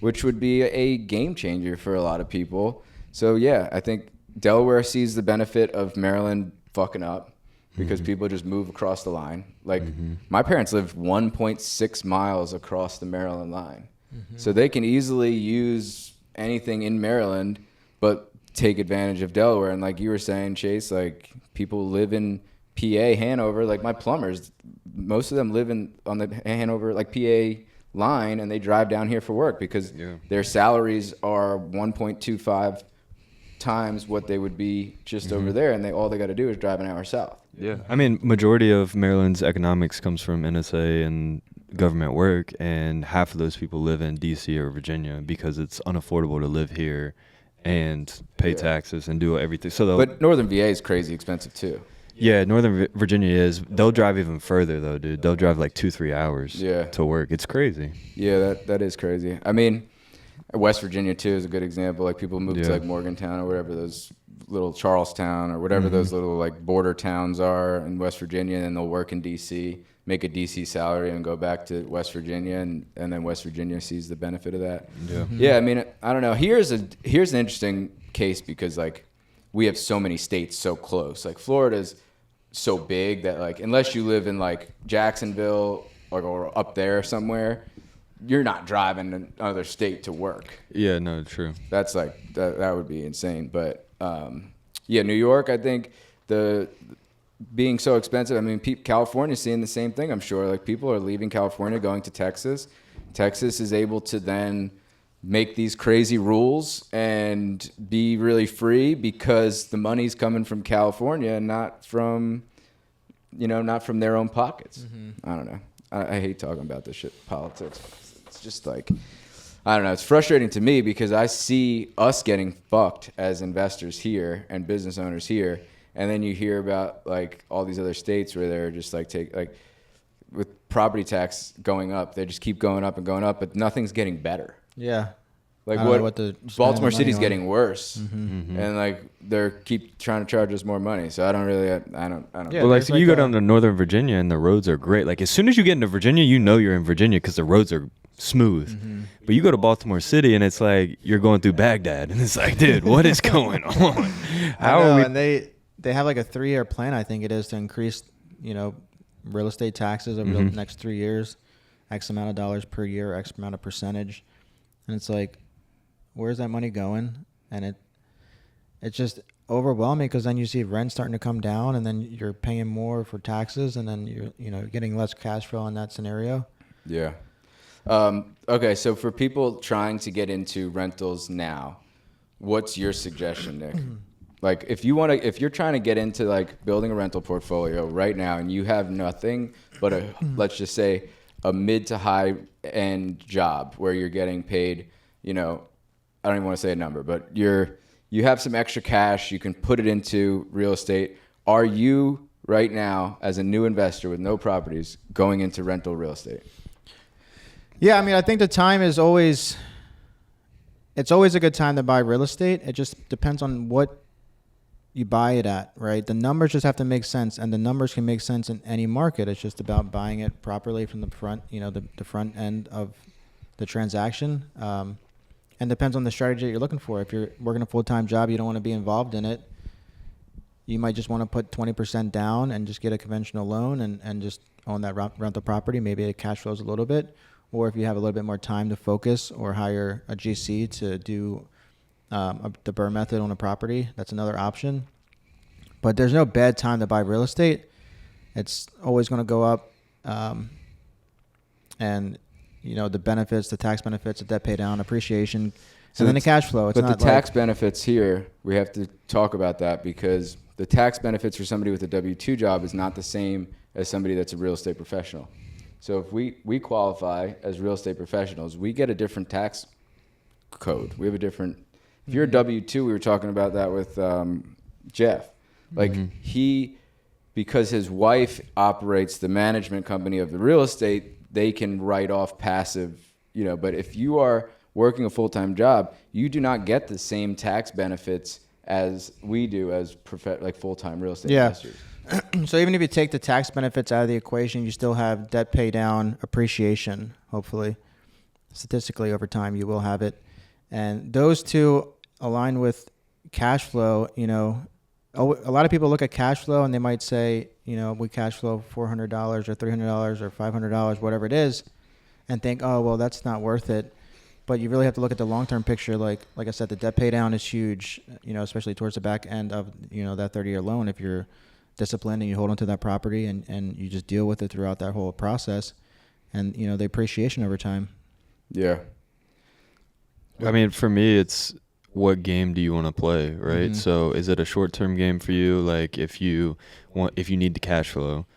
which would be a game changer for a lot of people. So, yeah, I think Delaware sees the benefit of Maryland fucking up because people just move across the line. Like, my parents live 1.6 miles across the Maryland line. So they can easily use anything in Maryland, but take advantage of Delaware. And like you were saying, Chase, like, people live in PA, Hanover. Like, my plumbers, most of them live on the Hanover, like, PA line, and they drive down here for work because their salaries are 1.25 times what they would be just over there, and all they got to do is drive an hour south. Yeah, I mean, majority of Maryland's economics comes from NSA and government work, and half of those people live in DC or Virginia because it's unaffordable to live here and pay taxes and do everything. But Northern VA is crazy expensive too. Yeah, Northern Virginia is. They'll drive even further though, dude. They'll drive like 2-3 hours to work. It's crazy. Yeah, that is crazy. I mean, West Virginia too is a good example. Like, people move to like Morgantown or whatever, those little Charlestown or whatever those little like border towns are in West Virginia, and then they'll work in DC, make a DC salary, and go back to West Virginia, and then West Virginia sees the benefit of that. Yeah, I mean, I don't know. Here's an interesting case because, like, we have so many states so close. Like, Florida's so big that, like, unless you live in like Jacksonville or up there somewhere, you're not driving to another state to work. Yeah, no, true. That's like that would be insane. But yeah, New York, I think the being so expensive. I mean, California's seeing the same thing, I'm sure. Like, people are leaving California, going to Texas. Texas is able to then make these crazy rules and be really free because the money's coming from California and not from their own pockets. I don't know. I hate talking about this shit, politics. It's just like, I don't know. It's frustrating to me because I see us getting fucked as investors here and business owners here. And then you hear about like all these other states where they're just like with property tax going up, they just keep going up and going up, but nothing's getting better. Yeah. Like, Baltimore City's getting worse, and like they're keep trying to charge us more money. So I don't. Yeah, well, like, you go down to Northern Virginia and the roads are great. Like, as soon as you get into Virginia, you know you're in Virginia because the roads are smooth. But you go to Baltimore City and it's like you're going through Baghdad, and it's like, dude, what is going on? How are we? And they have like a 3-year plan, I think it is, to increase real estate taxes over the next 3 years, X amount of dollars per year, X amount of percentage, and it's like, where's that money going? And it's just overwhelming because then you see rent starting to come down, and then you're paying more for taxes, and then you're getting less cash flow in that scenario. Yeah. Okay, so for people trying to get into rentals now, what's your suggestion, Nick? Like, if you're trying to get into like building a rental portfolio right now, and you have nothing but let's just say a mid to high end job where you're getting paid, I don't even want to say a number, but you have some extra cash, you can put it into real estate. Are you right now, as a new investor with no properties, going into rental real estate? Yeah, I mean, I think the time is always a good time to buy real estate. It just depends on what you buy it at, right? The numbers just have to make sense, and the numbers can make sense in any market. It's just about buying it properly from the front, the front end of the transaction. And depends on the strategy that you're looking for. If you're working a full-time job, you don't want to be involved in it. You might just want to put 20% down and just get a conventional loan and just own that rental property. Maybe it cash flows a little bit. Or if you have a little bit more time to focus or hire a GC to do the BRRRR method on a property, that's another option. But there's no bad time to buy real estate. It's always going to go up. And the benefits, the tax benefits, the debt pay down, appreciation, and then the cash flow. It's but not the tax benefits here, we have to talk about that because the tax benefits for somebody with a W-2 job is not the same as somebody that's a real estate professional. So if we qualify as real estate professionals, we get a different tax code. We have a different. If you're a W-2, we were talking about that with Jeff. Like because his wife operates the management company of the real estate, they can write off passive. But if you are working a full-time job, you do not get the same tax benefits as we do as full-time real estate investors. So even if you take the tax benefits out of the equation, you still have debt pay down, appreciation, hopefully. Statistically, over time, you will have it. And those two align with cash flow. A lot of people look at cash flow and they might say, we cash flow $400 or $300 or $500, whatever it is, and think, oh, well, that's not worth it. But you really have to look at the long-term picture. Like I said, the debt pay down is huge, especially towards the back end of, that 30-year loan. If you're disciplined and you hold onto that property and you just deal with it throughout that whole process and, the appreciation over time. Yeah. I mean, for me, it's what game do you want to play, right? So is it a short-term game for you? Like if you need the cash flow,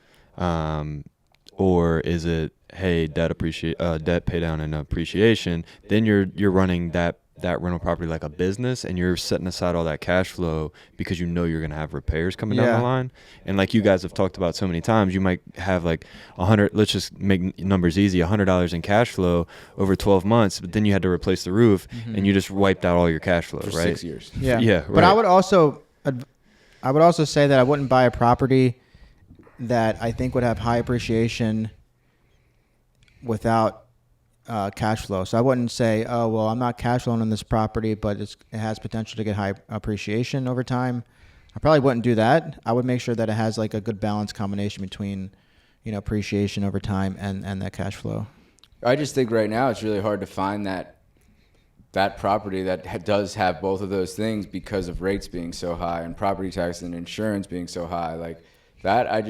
or is it, hey, debt pay down and appreciation? Then you're running that rental property like a business, and you're setting aside all that cash flow because you're going to have repairs coming down the line. And like you guys have talked about so many times, you might have like 100. Let's just make numbers easy. $100 in cash flow over 12 months, but then you had to replace the roof, and you just wiped out all your cash flow, for right? 6 years. Yeah. Yeah. Right. But I would also say that I wouldn't buy a property that I think would have high appreciation without cash flow. So I wouldn't say, oh, well, I'm not cash flowing on this property, but it has potential to get high appreciation over time. I probably wouldn't do that. I would make sure that it has like a good balance combination between, appreciation over time and that cash flow. I just think right now it's really hard to find that property that does have both of those things because of rates being so high and property tax and insurance being so high. Like that, I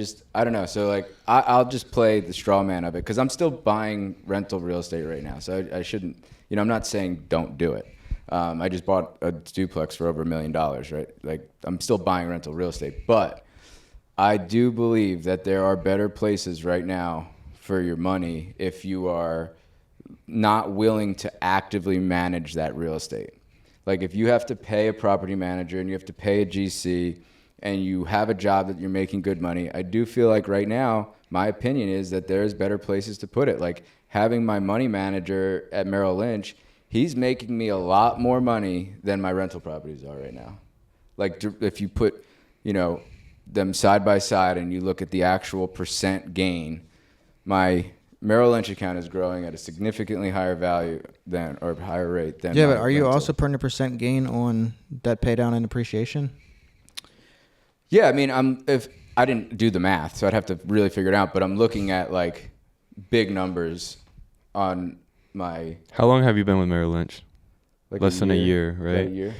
don't know. So like I'll just play the straw man of it because I'm still buying rental real estate right now. So I shouldn't, I'm not saying don't do it. I just bought a duplex for over $1 million, right? Like I'm still buying rental real estate, but I do believe that there are better places right now for your money if you are not willing to actively manage that real estate. Like if you have to pay a property manager and you have to pay a GC and you have a job that you're making good money, I do feel like right now, my opinion is that there's better places to put it. Like having my money manager at Merrill Lynch, he's making me a lot more money than my rental properties are right now. Like if you put, them side by side and you look at the actual percent gain, my Merrill Lynch account is growing at a significantly higher value or higher rate than. Yeah, but are you also putting a percent gain on debt pay down and appreciation? Yeah, I mean, if I didn't do the math, so I'd have to really figure it out. But I'm looking at like big numbers on my. How long have you been with Merrill Lynch? Like Less than a year, right? A year.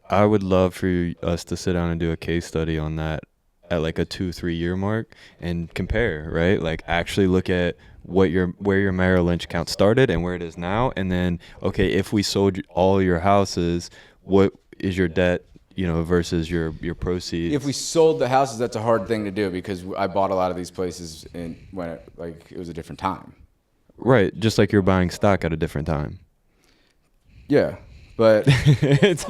I would love for us to sit down and do a case study on that at like a 2-3 year mark and compare, right? Like actually look at where your Merrill Lynch account started and where it is now, and then okay, if we sold all your houses, what is your debt? Versus your proceeds. If we sold the houses, that's a hard thing to do because I bought a lot of these places when it was a different time. Right, just like you're buying stock at a different time. Yeah, but it's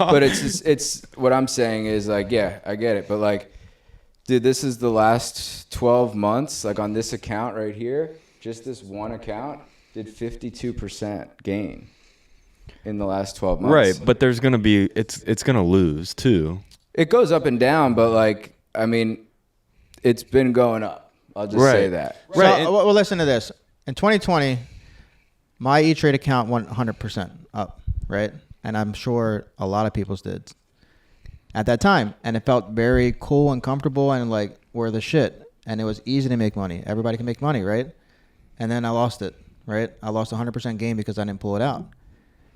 what I'm saying is like, yeah, I get it, but like, dude, this is the last 12 months. Like on this account right here, just this one account did 52% gain in the last 12 months. Right, but there's going to be, it's going to lose too. It goes up and down, but like, I mean, it's been going up. I'll just say that. Right. So, well, listen to this. In 2020, my E-Trade account went 100% up, right? And I'm sure a lot of people's did at that time. And it felt very cool and comfortable and like, we're the shit. And it was easy to make money. Everybody can make money, right? And then I lost it, right? I lost 100% gain because I didn't pull it out.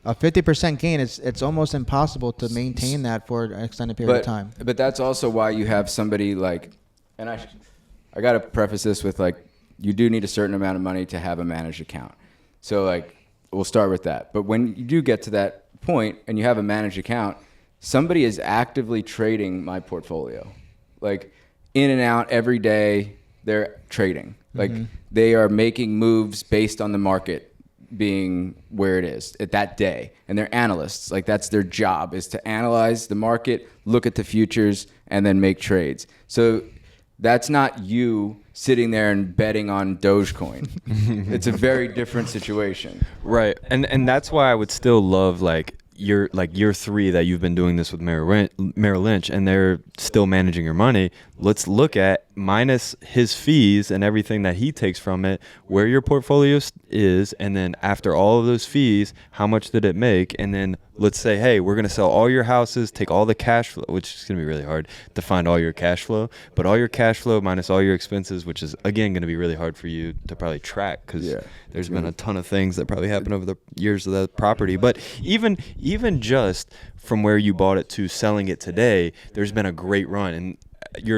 A 50% gain, it's almost impossible to maintain that for an extended period of time. But that's also why you have somebody like, and I got to preface this with like, you do need a certain amount of money to have a managed account. So like, we'll start with that. But when you do get to that point and you have a managed account, somebody is actively trading my portfolio. Like in and out every day, they're trading. Like they are making moves based on the market being where it is at that day. And they're analysts. Like that's their job, is to analyze the market, look at the futures, and then make trades. So that's not you sitting there and betting on Dogecoin. It's a very different situation. Right. And that's why I would still love year 3 that you've been doing this with Merrill Lynch, and they're still managing your money. Let's look at, minus his fees and everything that he takes from it, where your portfolio is, and then after all of those fees, how much did it make? And then let's say, hey, we're going to sell all your houses, take all the cash flow, which is going to be really hard to find all your cash flow, but all your cash flow minus all your expenses, which is, again, going to be really hard for you to probably track, because there's been a ton of things that probably happened over the years of that property. But even just from where you bought it to selling it today, there's been a great run. And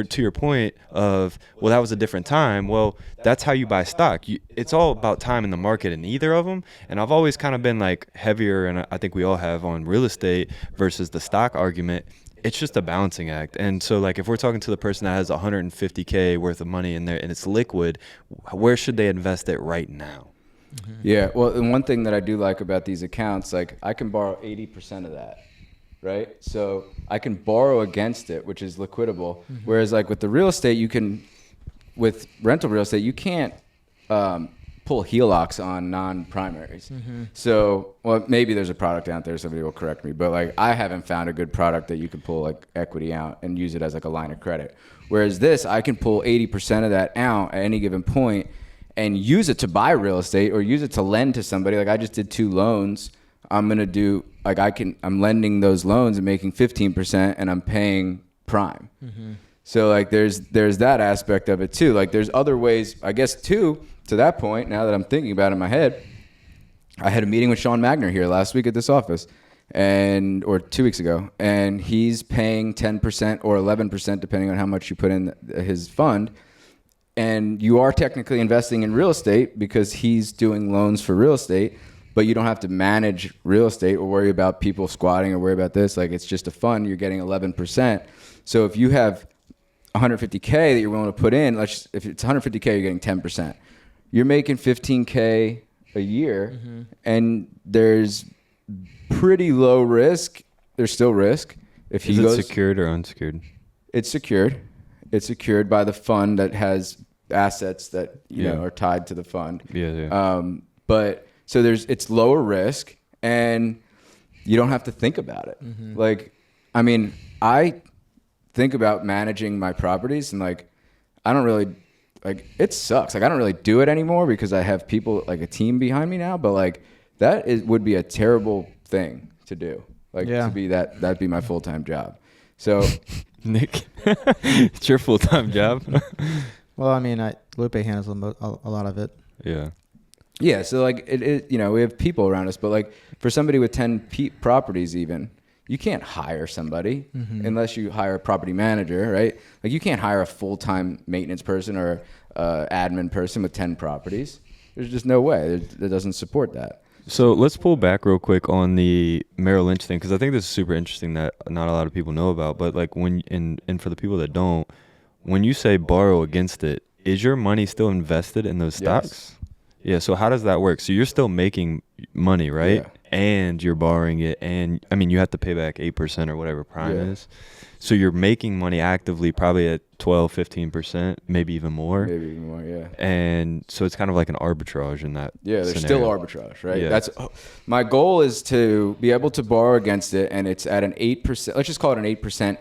to your point of, well, that was a different time. Well, that's how you buy stock. It's all about time in the market in either of them. And I've always kind of been like heavier, and I think we all have, on real estate versus the stock argument. It's just a balancing act. And so like if we're talking to the person that has $150K worth of money in there and it's liquid, where should they invest it right now? Yeah, well, and one thing that I do like about these accounts, like I can borrow 80% of that, right? So I can borrow against it, which is liquidable. Whereas like with the real estate, with rental real estate, you can't pull HELOCs on non-primaries. So, well, maybe there's a product out there, somebody will correct me, but like I haven't found a good product that you can pull like equity out and use it as like a line of credit. Whereas this, I can pull 80% of that out at any given point and use it to buy real estate or use it to lend to somebody. Like I just did 2 loans. I'm lending those loans and making 15%, and I'm paying prime. So like there's that aspect of it too. Like there's other ways, I guess, too, to that point. Now that I'm thinking about it in my head, I had a meeting with Sean Magner here last week at this office, or 2 weeks ago, and he's paying 10% or 11% depending on how much you put in his fund. And you are technically investing in real estate because he's doing loans for real estate, but you don't have to manage real estate or worry about people squatting or worry about this. Like it's just a fund. You're getting 11%. So if you have 150K that you're willing to put in, if it's 150K, you're getting 10%. You're making 15K a year, and there's pretty low risk. There's still risk. If he goes, secured or unsecured? It's secured. It's secured by the fund that has assets that know are tied to the fund. But so it's lower risk, and you don't have to think about it. Like, I mean, I think about managing my properties, and like, I don't really, like, it sucks. Like, I don't really do it anymore because I have people, like a team behind me now, but like would be a terrible thing to do. Like to be that'd be my full-time job. So Nick, it's your full-time job. Well, I mean, Lupe handles a lot of it. Yeah, so like it we have people around us, but like for somebody with 10 properties, even you can't hire somebody unless you hire a property manager, right? Like you can't hire a full-time maintenance person or admin person with 10 properties. There's just no way. That doesn't support that. So let's pull back real quick on the Merrill Lynch thing, because I think this is super interesting that not a lot of people know about. But like and for the people that don't, when you say borrow against it, is your money still invested in those stocks? Yeah. So how does that work? So you're still making money, right? Yeah. And you're borrowing it, and I mean you have to pay back 8% or whatever prime is. So you're making money actively, probably at 12, 15%, maybe even more. Maybe even more, yeah. And so it's kind of like an arbitrage in that. Yeah, there's scenario. still arbitrage, right? Yeah. My goal is to be able to borrow against it, and it's at an 8%. Let's just call it an 8%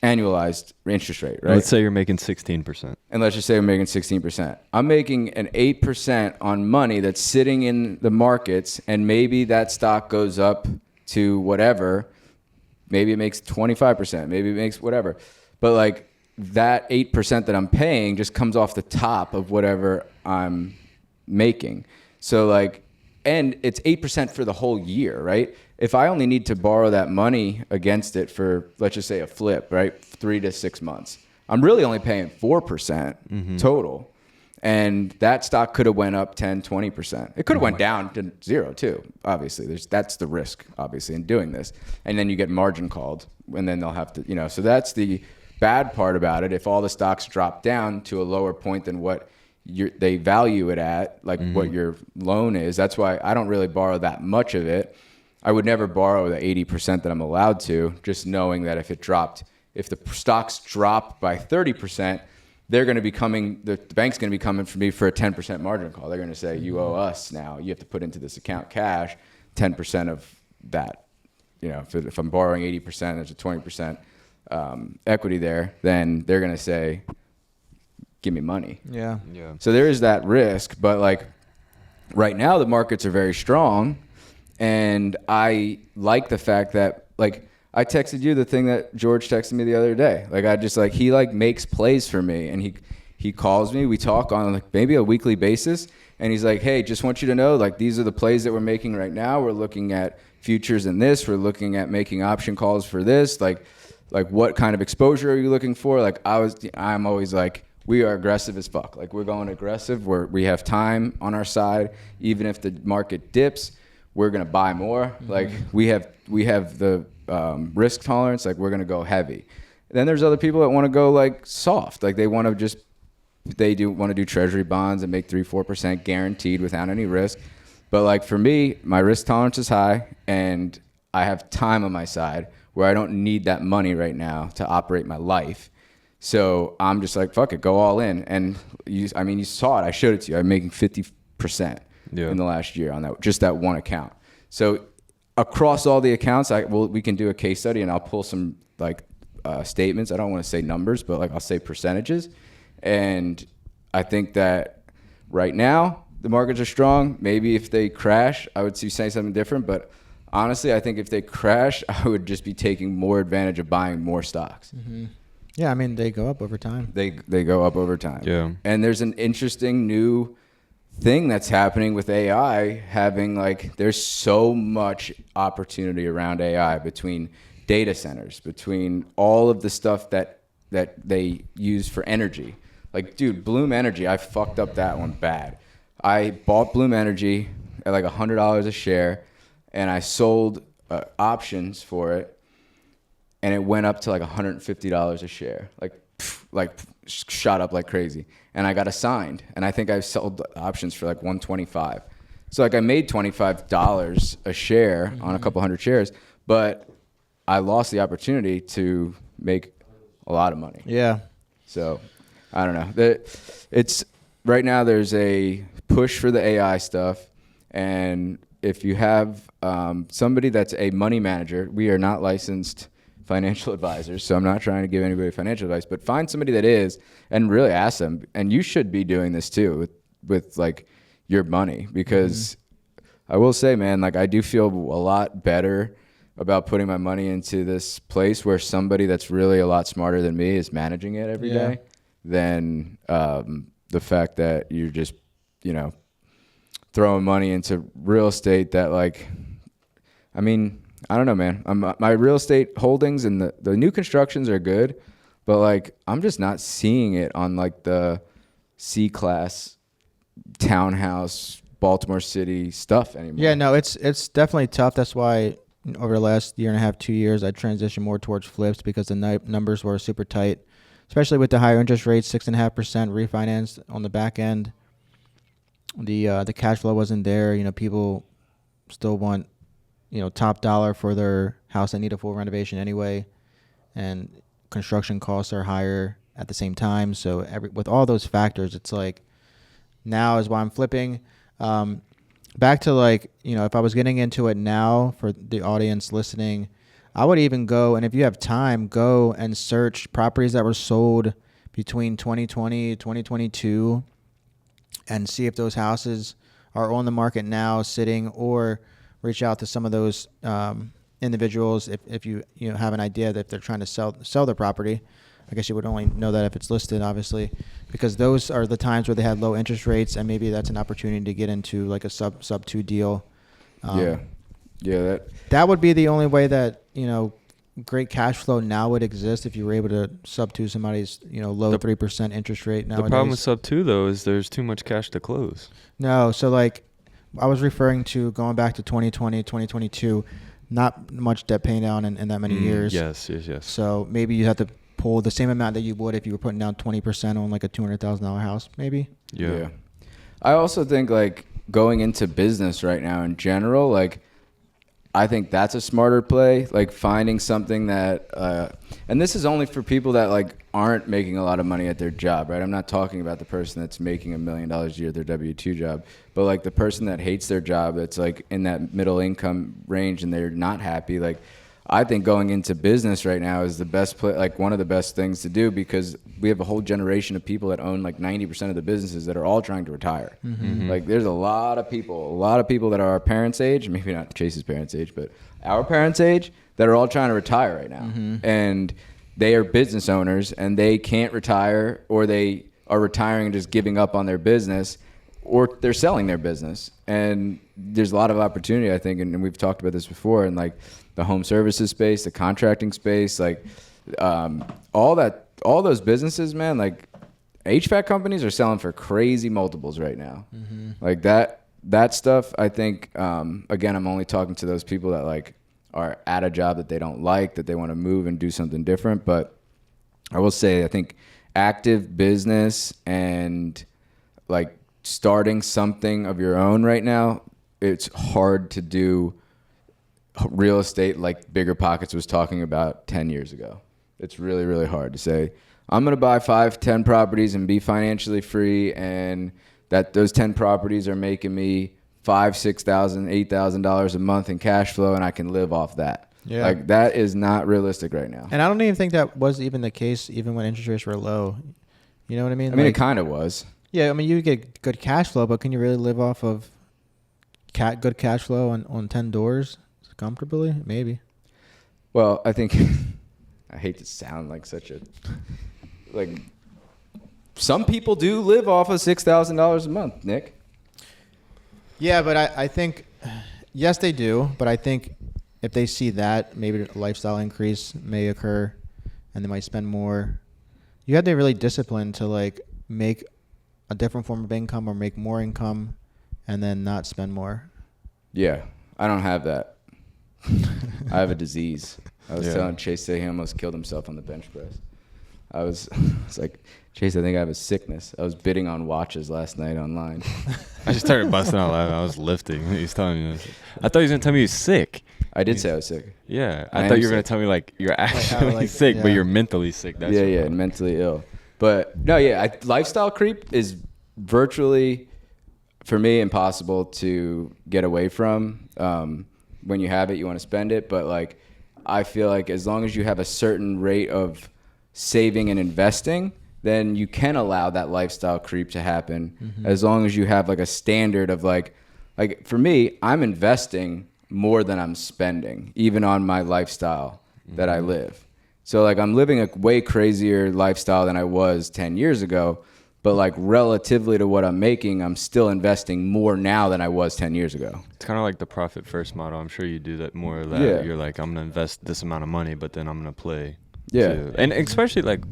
annualized interest rate, right? Let's say you're making 16%. And let's just say I'm making 16%. I'm making an 8% on money that's sitting in the markets, and maybe that stock goes up to whatever. Maybe it makes 25%. Maybe it makes whatever. But like that 8% that I'm paying just comes off the top of whatever I'm making. So like, and it's 8% for the whole year, right? If I only need to borrow that money against it for, let's just say a flip, right? 3 to 6 months. I'm really only paying 4% total. And that stock could have went up 10, 20%. It could have went down to zero too. Obviously, that's the risk, obviously, in doing this. And then you get margin called, and then they'll have to, so that's the bad part about it. If all the stocks drop down to a lower point than what they value it at, like what your loan is, that's why I don't really borrow that much of it. I would never borrow the 80% that I'm allowed to, just knowing that if the stocks drop by 30%, they're going to be the bank's going to be coming for me for a 10% margin call. They're going to say, you owe us now. You have to put into this account cash 10% of that. If I'm borrowing 80%, there's a 20% equity there, then they're going to say, give me money. Yeah. So there is that risk, but like right now the markets are very strong, and I like the fact that like I texted you the thing that George texted me the other day. Like I just like, he like makes plays for me, and he calls me, we talk on like maybe a weekly basis, and he's like, hey, just want you to know, like these are the plays that we're making right now. We're looking at futures in this, we're looking at making option calls for this, like what kind of exposure are you looking for? Like I'm always like, we are aggressive as fuck. Like we're going aggressive. We have time on our side. Even if the market dips, we're gonna buy more. Like we have the risk tolerance. Like we're gonna go heavy. Then there's other people that want to go like soft. Like they want to do treasury bonds and make 3-4% guaranteed without any risk. But like for me, my risk tolerance is high, and I have time on my side where I don't need that money right now to operate my life. So I'm just like, fuck it, go all in. And you saw it. I showed it to you. I'm making 50% in the last year on that one account. So across all the accounts, we can do a case study, and I'll pull some like statements. I don't want to say numbers, but like I'll say percentages. And I think that right now the markets are strong. Maybe if they crash, I would say something different. But honestly, I think if they crash, I would just be taking more advantage of buying more stocks. Mm-hmm. Yeah, I mean, they go up over time. They go up over time. Yeah. And there's an interesting new thing that's happening with AI, there's so much opportunity around AI between data centers, between all of the stuff that they use for energy. Like, dude, Bloom Energy, I fucked up that one bad. I bought Bloom Energy at like $100 a share, and I sold options for it, and it went up to like $150 a share, like shot up like crazy. And I got assigned, and I think I sold options for like $125. So like I made $25 a share on a couple hundred shares, but I lost the opportunity to make a lot of money. Yeah. So I don't know. It's right now there's a push for the AI stuff, and if you have somebody that's a money manager, we are not licensed financial advisors, so I'm not trying to give anybody financial advice, but find somebody that is and really ask them. And you should be doing this too with like your money, because I will say, man, like I do feel a lot better about putting my money into this place where somebody that's really a lot smarter than me is managing it every day than the fact that you're just, throwing money into real estate that like, I mean, I don't know, man. My real estate holdings and the new constructions are good, but like I'm just not seeing it on like the C-class townhouse Baltimore City stuff anymore. Yeah, no, it's definitely tough. That's why over the last year and a half, 2 years, I transitioned more towards flips because the numbers were super tight, especially with the higher interest rates, 6.5% refinanced on the back end. The cash flow wasn't there. People still want top dollar for their house that need a full renovation anyway, and construction costs are higher at the same time. So with all those factors, it's like now is why I'm flipping. Back to like, if I was getting into it now for the audience listening, I would even go, and if you have time, go and search properties that were sold between 2020, 2022, and see if those houses are on the market now sitting, or reach out to some of those individuals if you have an idea that if they're trying to sell their property. I guess you would only know that if it's listed, obviously, because those are the times where they had low interest rates, and maybe that's an opportunity to get into like a sub 2 deal. That would be the only way that great cash flow now would exist if you were able to sub to somebody's, low 3% interest rate nowadays? The problem with sub 2 though is there's too much cash to close. No, so like I was referring to going back to 2020, 2022, not much debt paying down in that many years. Yes. So maybe you have to pull the same amount that you would if you were putting down 20% on like a $200,000 house, maybe. Yeah. I also think like going into business right now in general, like I think that's a smarter play, like finding something that, and this is only for people that like aren't making a lot of money at their job, right? I'm not talking about the person that's making $1 million a year at their W-2 job, but like the person that hates their job, that's like in that middle income range and they're not happy. Like I think going into business right now is the best play, like one of the best things to do, because we have a whole generation of people that own like 90% of the businesses that are all trying to retire. Like there's a lot of people that are our parents' age, maybe not Chase's parents' age, but our parents' age, that are all trying to retire right now. And they are business owners and they can't retire, or they are retiring and just giving up on their business, or they're selling their business. And there's a lot of opportunity, I think, and we've talked about this before, and like the home services space, the contracting space, like all those businesses, man, like HVAC companies are selling for crazy multiples right now. Like that stuff, I think, again, I'm only talking to those people that like are at a job that they don't like, that they want to move and do something different. But I will say, I think active business and like starting something of your own right now, it's hard to do real estate like Bigger Pockets was talking about 10 years ago. It's really, really hard to say, I'm going to buy 5-10 properties and be financially free, and that those 10 properties are making me $5,000, $6,000, $8,000 a month in cash flow, and I can live off that. Yeah. Like that is not realistic right now. And I don't even think that was even the case even when interest rates were low. You know what I mean? I mean, it kind of was. Yeah, I mean, you get good cash flow, but can you really live off of good cash flow on 10 doors comfortably? Maybe. Well, I think I hate to sound like such a like. Some people do live off of $6,000 a month, Nick. Yeah, but I think yes, they do. But I think if they see that, maybe a lifestyle increase may occur, and they might spend more. You have to be really disciplined to like make a different form of income or make more income, and then not spend more. Yeah, I don't have that. I have a disease. I was telling Chase that he almost killed himself on the bench press. I was like, Chase, I think I have a sickness. I was bidding on watches last night online. I just started busting out laughing. I was lifting. He's telling me this. I thought he was going to tell me he was sick. I did say I was sick. Yeah. I thought you were going to tell me like you're actually sick, but you're mentally sick. That's mentally ill. But no, lifestyle creep is virtually, for me, impossible to get away from. When you have it, you want to spend it. But like, I feel like as long as you have a certain rate of saving and investing, then you can allow that lifestyle creep to happen. As long as you have like a standard of like for me, I'm investing more than I'm spending, even on my lifestyle that I live. So like I'm living a way crazier lifestyle than I was 10 years ago, but like relatively to what I'm making, I'm still investing more now than I was 10 years ago. It's kind of like the profit first model. I'm sure you do that more of that. Yeah. You're like, I'm going to invest this amount of money, but then I'm going to play. Yeah. Too. And especially like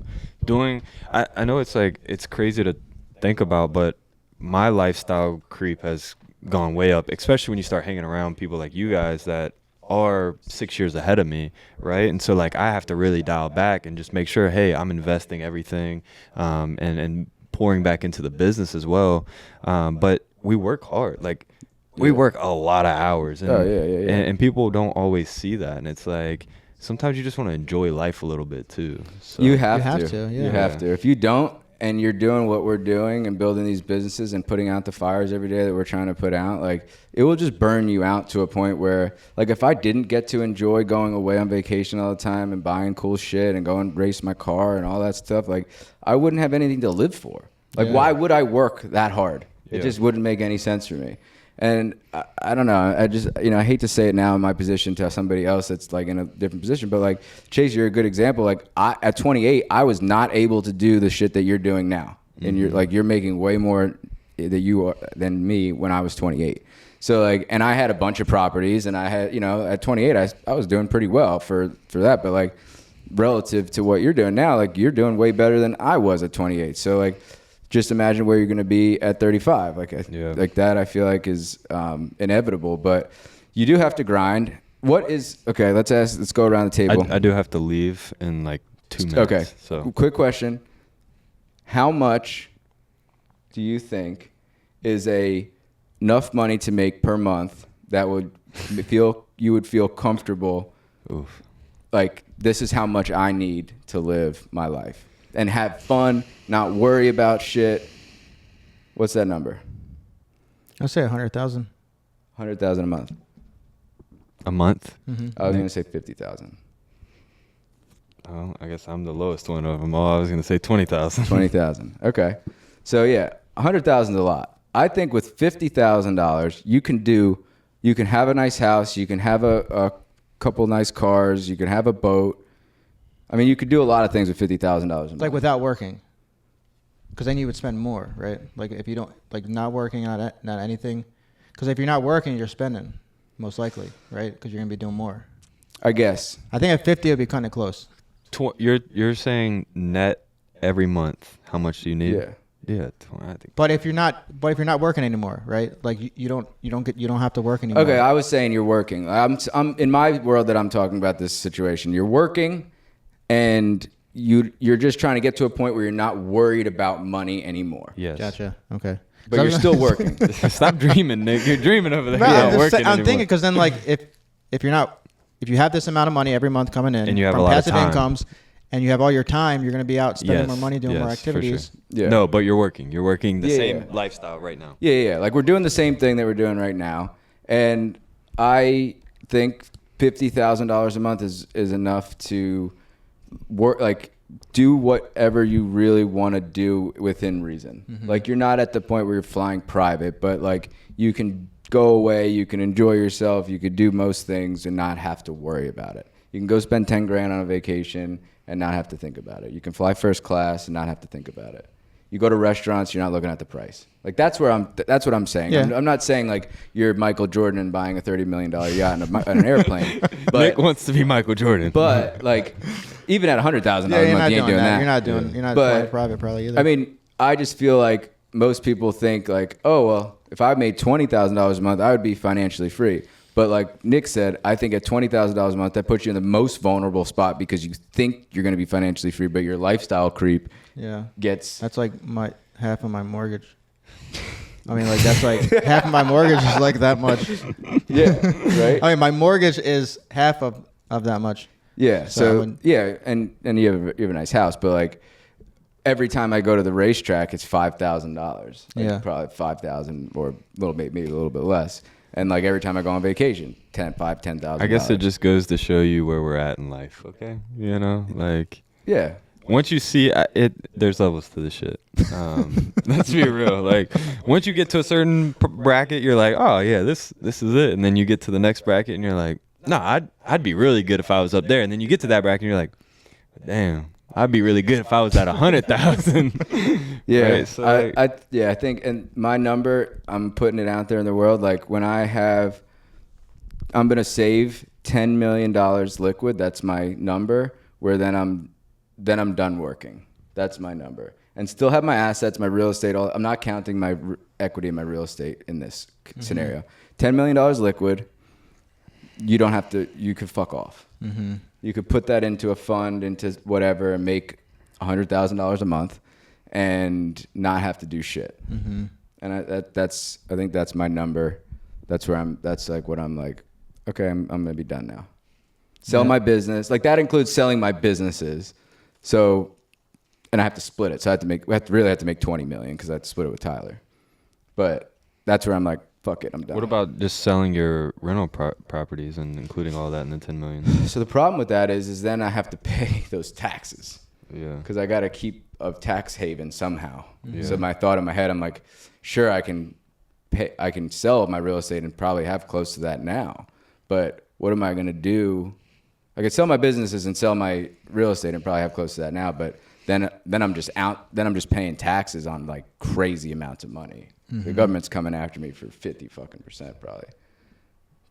doing, I know it's like, it's crazy to think about, but my lifestyle creep has gone way up, especially when you start hanging around people like you guys that are 6 years ahead of me, right? And so like I have to really dial back and just make sure, hey, I'm investing everything and pouring back into the business as well. But we work hard. Like we work a lot of hours. And, and people don't always see that. And it's like, sometimes you just want to enjoy life a little bit too. So. You have to. You have to. If you don't, and you're doing what we're doing and building these businesses and putting out the fires every day that we're trying to put out, like it will just burn you out to a point where, like, if I didn't get to enjoy going away on vacation all the time and buying cool shit and going race my car and all that stuff, like I wouldn't have anything to live for. Like, why would I work that hard? It just wouldn't make any sense for me. And I don't know. I just, I hate to say it now in my position to somebody else that's like in a different position, but like Chase, you're a good example. Like at 28, I was not able to do the shit that you're doing now. And you're making way more than me when I was 28. So like, and I had a bunch of properties, and I had, you know, at 28, I was doing pretty well for that. But like, relative to what you're doing now, like you're doing way better than I was at 28. So like, just imagine where you're going to be at 35. Like, like that, I feel like is inevitable. But you do have to grind. Okay, let's go around the table. I do have to leave in like 2 minutes. Okay. So quick question. How much do you think is enough money to make per month that you would feel comfortable? Oof. Like, this is how much I need to live my life and have fun, not worry about shit. What's that number? I'll say 100,000. 100,000 a month. A month? Mm-hmm. I was going to say 50,000. Oh, I guess I'm the lowest one of them all. I was going to say 20,000. 20,000. Okay. So yeah, 100,000 is a lot. I think with $50,000, you can have a nice house, you can have a couple nice cars, you can have a boat. I mean, you could do a lot of things with $50,000 a month. Like without working. Because then you would spend more, right? Like if you don't, like not working, not anything. Because if you're not working, you're spending, most likely, right? Because you're going to be doing more. I guess. I think at 50, it would be kind of close. You're saying net every month. How much do you need? Yeah. Yeah, I think. But if you're not working anymore, right? Like you don't have to work anymore. Okay, I was saying you're working. I'm in my world that I'm talking about this situation. You're working, and you're just trying to get to a point where you're not worried about money anymore. Yes. Gotcha. Okay. But you're still working. Stop dreaming, Nick. You're dreaming over there. No, You're not working I'm anymore. thinking because then like if you have this amount of money every month coming in and you have from a lot passive of time. incomes, and you have all your time, you're going to be out spending more money, doing more for activities. sure. Yeah. No, but you're working. You're working the same Yeah. lifestyle right now. Yeah. Like we're doing the same thing that we're doing right now, and I think $50,000 a month is enough to work. Like, do whatever you really want to do within reason. Mm-hmm. Like, you're not at the point where you're flying private, but like you can go away, you can enjoy yourself, you could do most things and not have to worry about it. You can go spend 10 grand on a vacation and not have to think about it. You can fly first class and not have to think about it. You go to restaurants, you're not looking at the price. Like that's what I'm saying. Yeah. I'm not saying like you're Michael Jordan and buying a $30 million yacht and an airplane. But Nick wants to be Michael Jordan. But like, even at $100,000 a month, You're not you ain't doing doing that. You're not But, flying private probably either. I mean, I just feel like most people think like, oh well, if I made $20,000 a month, I would be financially free. But like Nick said, I think at $20,000 a month, that puts you in the most vulnerable spot because you think you're going to be financially free, but your lifestyle creep gets. That's like half of my mortgage. I mean, like that's like half of my mortgage is like that much. Yeah, right. I mean, my mortgage is half of that much. Yeah. So yeah, and you have a nice house, but like every time I go to the racetrack, it's $5,000. Like probably 5,000 or maybe a little bit less. And like every time I go on vacation, $10,000. I guess it just goes to show you where we're at in life. Okay, you know, like yeah. Once you see it, there's levels to the shit. Let's be real. Like once you get to a certain bracket, you're like, oh yeah, this is it. And then you get to the next bracket, and you're like, no, I'd be really good if I was up there. And then you get to that bracket, and you're like, damn, I'd be really good if I was at 100,000. Yeah, right? So I think, and my number, I'm putting it out there in the world. Like when I'm gonna save $10 million liquid. That's my number. Where then I'm done working. That's my number, and still have my assets, my real estate. I'm not counting my equity in my real estate in this scenario. $10 million liquid. You don't have to. You could fuck off. Mm-hmm. You could put that into a fund, into whatever, and make $100,000 a month, and not have to do shit. Mm-hmm. And I think that's my number. That's where I'm. That's like what I'm like. Okay, I'm gonna be done now. Sell my business. Like that includes selling my businesses. So, and I have to split it. So we really have to make 20 million because I have to split it with Tyler. But that's where I'm like, fuck it, I'm done. What about just selling your rental properties and including all that in the 10 million? So the problem with that is then I have to pay those taxes. Yeah. Because I got to keep a tax haven somehow. Yeah. So my thought in my head, I'm like, sure, I can sell my real estate and probably have close to that now. But what am I going to do? I could sell my businesses and sell my real estate and probably have close to that now. But then I'm just out. Then I'm just paying taxes on like crazy amounts of money. The government's coming after me for 50% probably.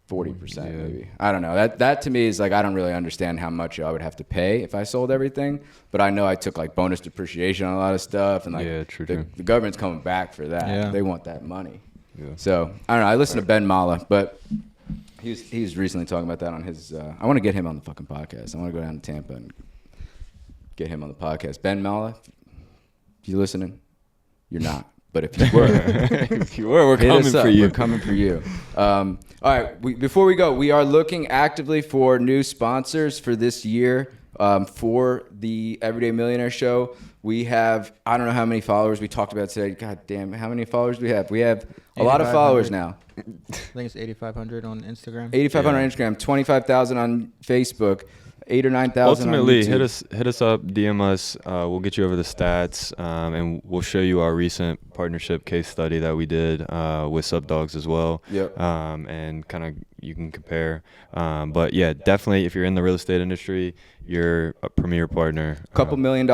40% maybe. I don't know. That to me is like, I don't really understand how much I would have to pay if I sold everything, but I know I took like bonus depreciation on a lot of stuff, and like the government's coming back for that. Yeah. They want that money. Yeah. So I don't know. I listened to Ben Mala, but he was recently talking about that on his. I want to get him on the fucking podcast. I want to go down to Tampa and get him on the podcast. Ben Mala, if you listening, you're not. But if you were, we're coming for you. We're coming for you. All right. Before we go, we are looking actively for new sponsors for this year for the Everyday Millionaire Show. We have, I don't know how many followers we talked about today. God damn, how many followers do we have? We have a lot of followers now. I think it's 8,500 on Instagram. 8,500 on Instagram, 25,000 on Facebook. 8,000 or 9,000. Ultimately, hit us up, DM us. We'll get you over the stats, and we'll show you our recent partnership case study that we did with Subdogs as well. Yep. And kind of you can compare. But yeah, definitely, if you're in the real estate industry, you're a premier partner. Couple million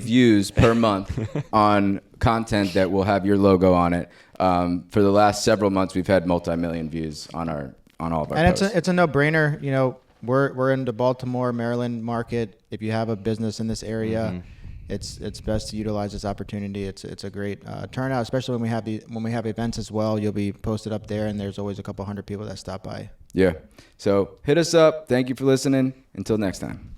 views per month on content that will have your logo on it. For the last several months, we've had multi-million views on all of our posts. And it's a no-brainer. You know, we're in the Baltimore, Maryland market. If you have a business in this area, it's best to utilize this opportunity. It's a great turnout, especially when we have events as well. You'll be posted up there, and there's always a couple hundred people that stop by. Yeah. So hit us up. Thank you for listening. Until next time.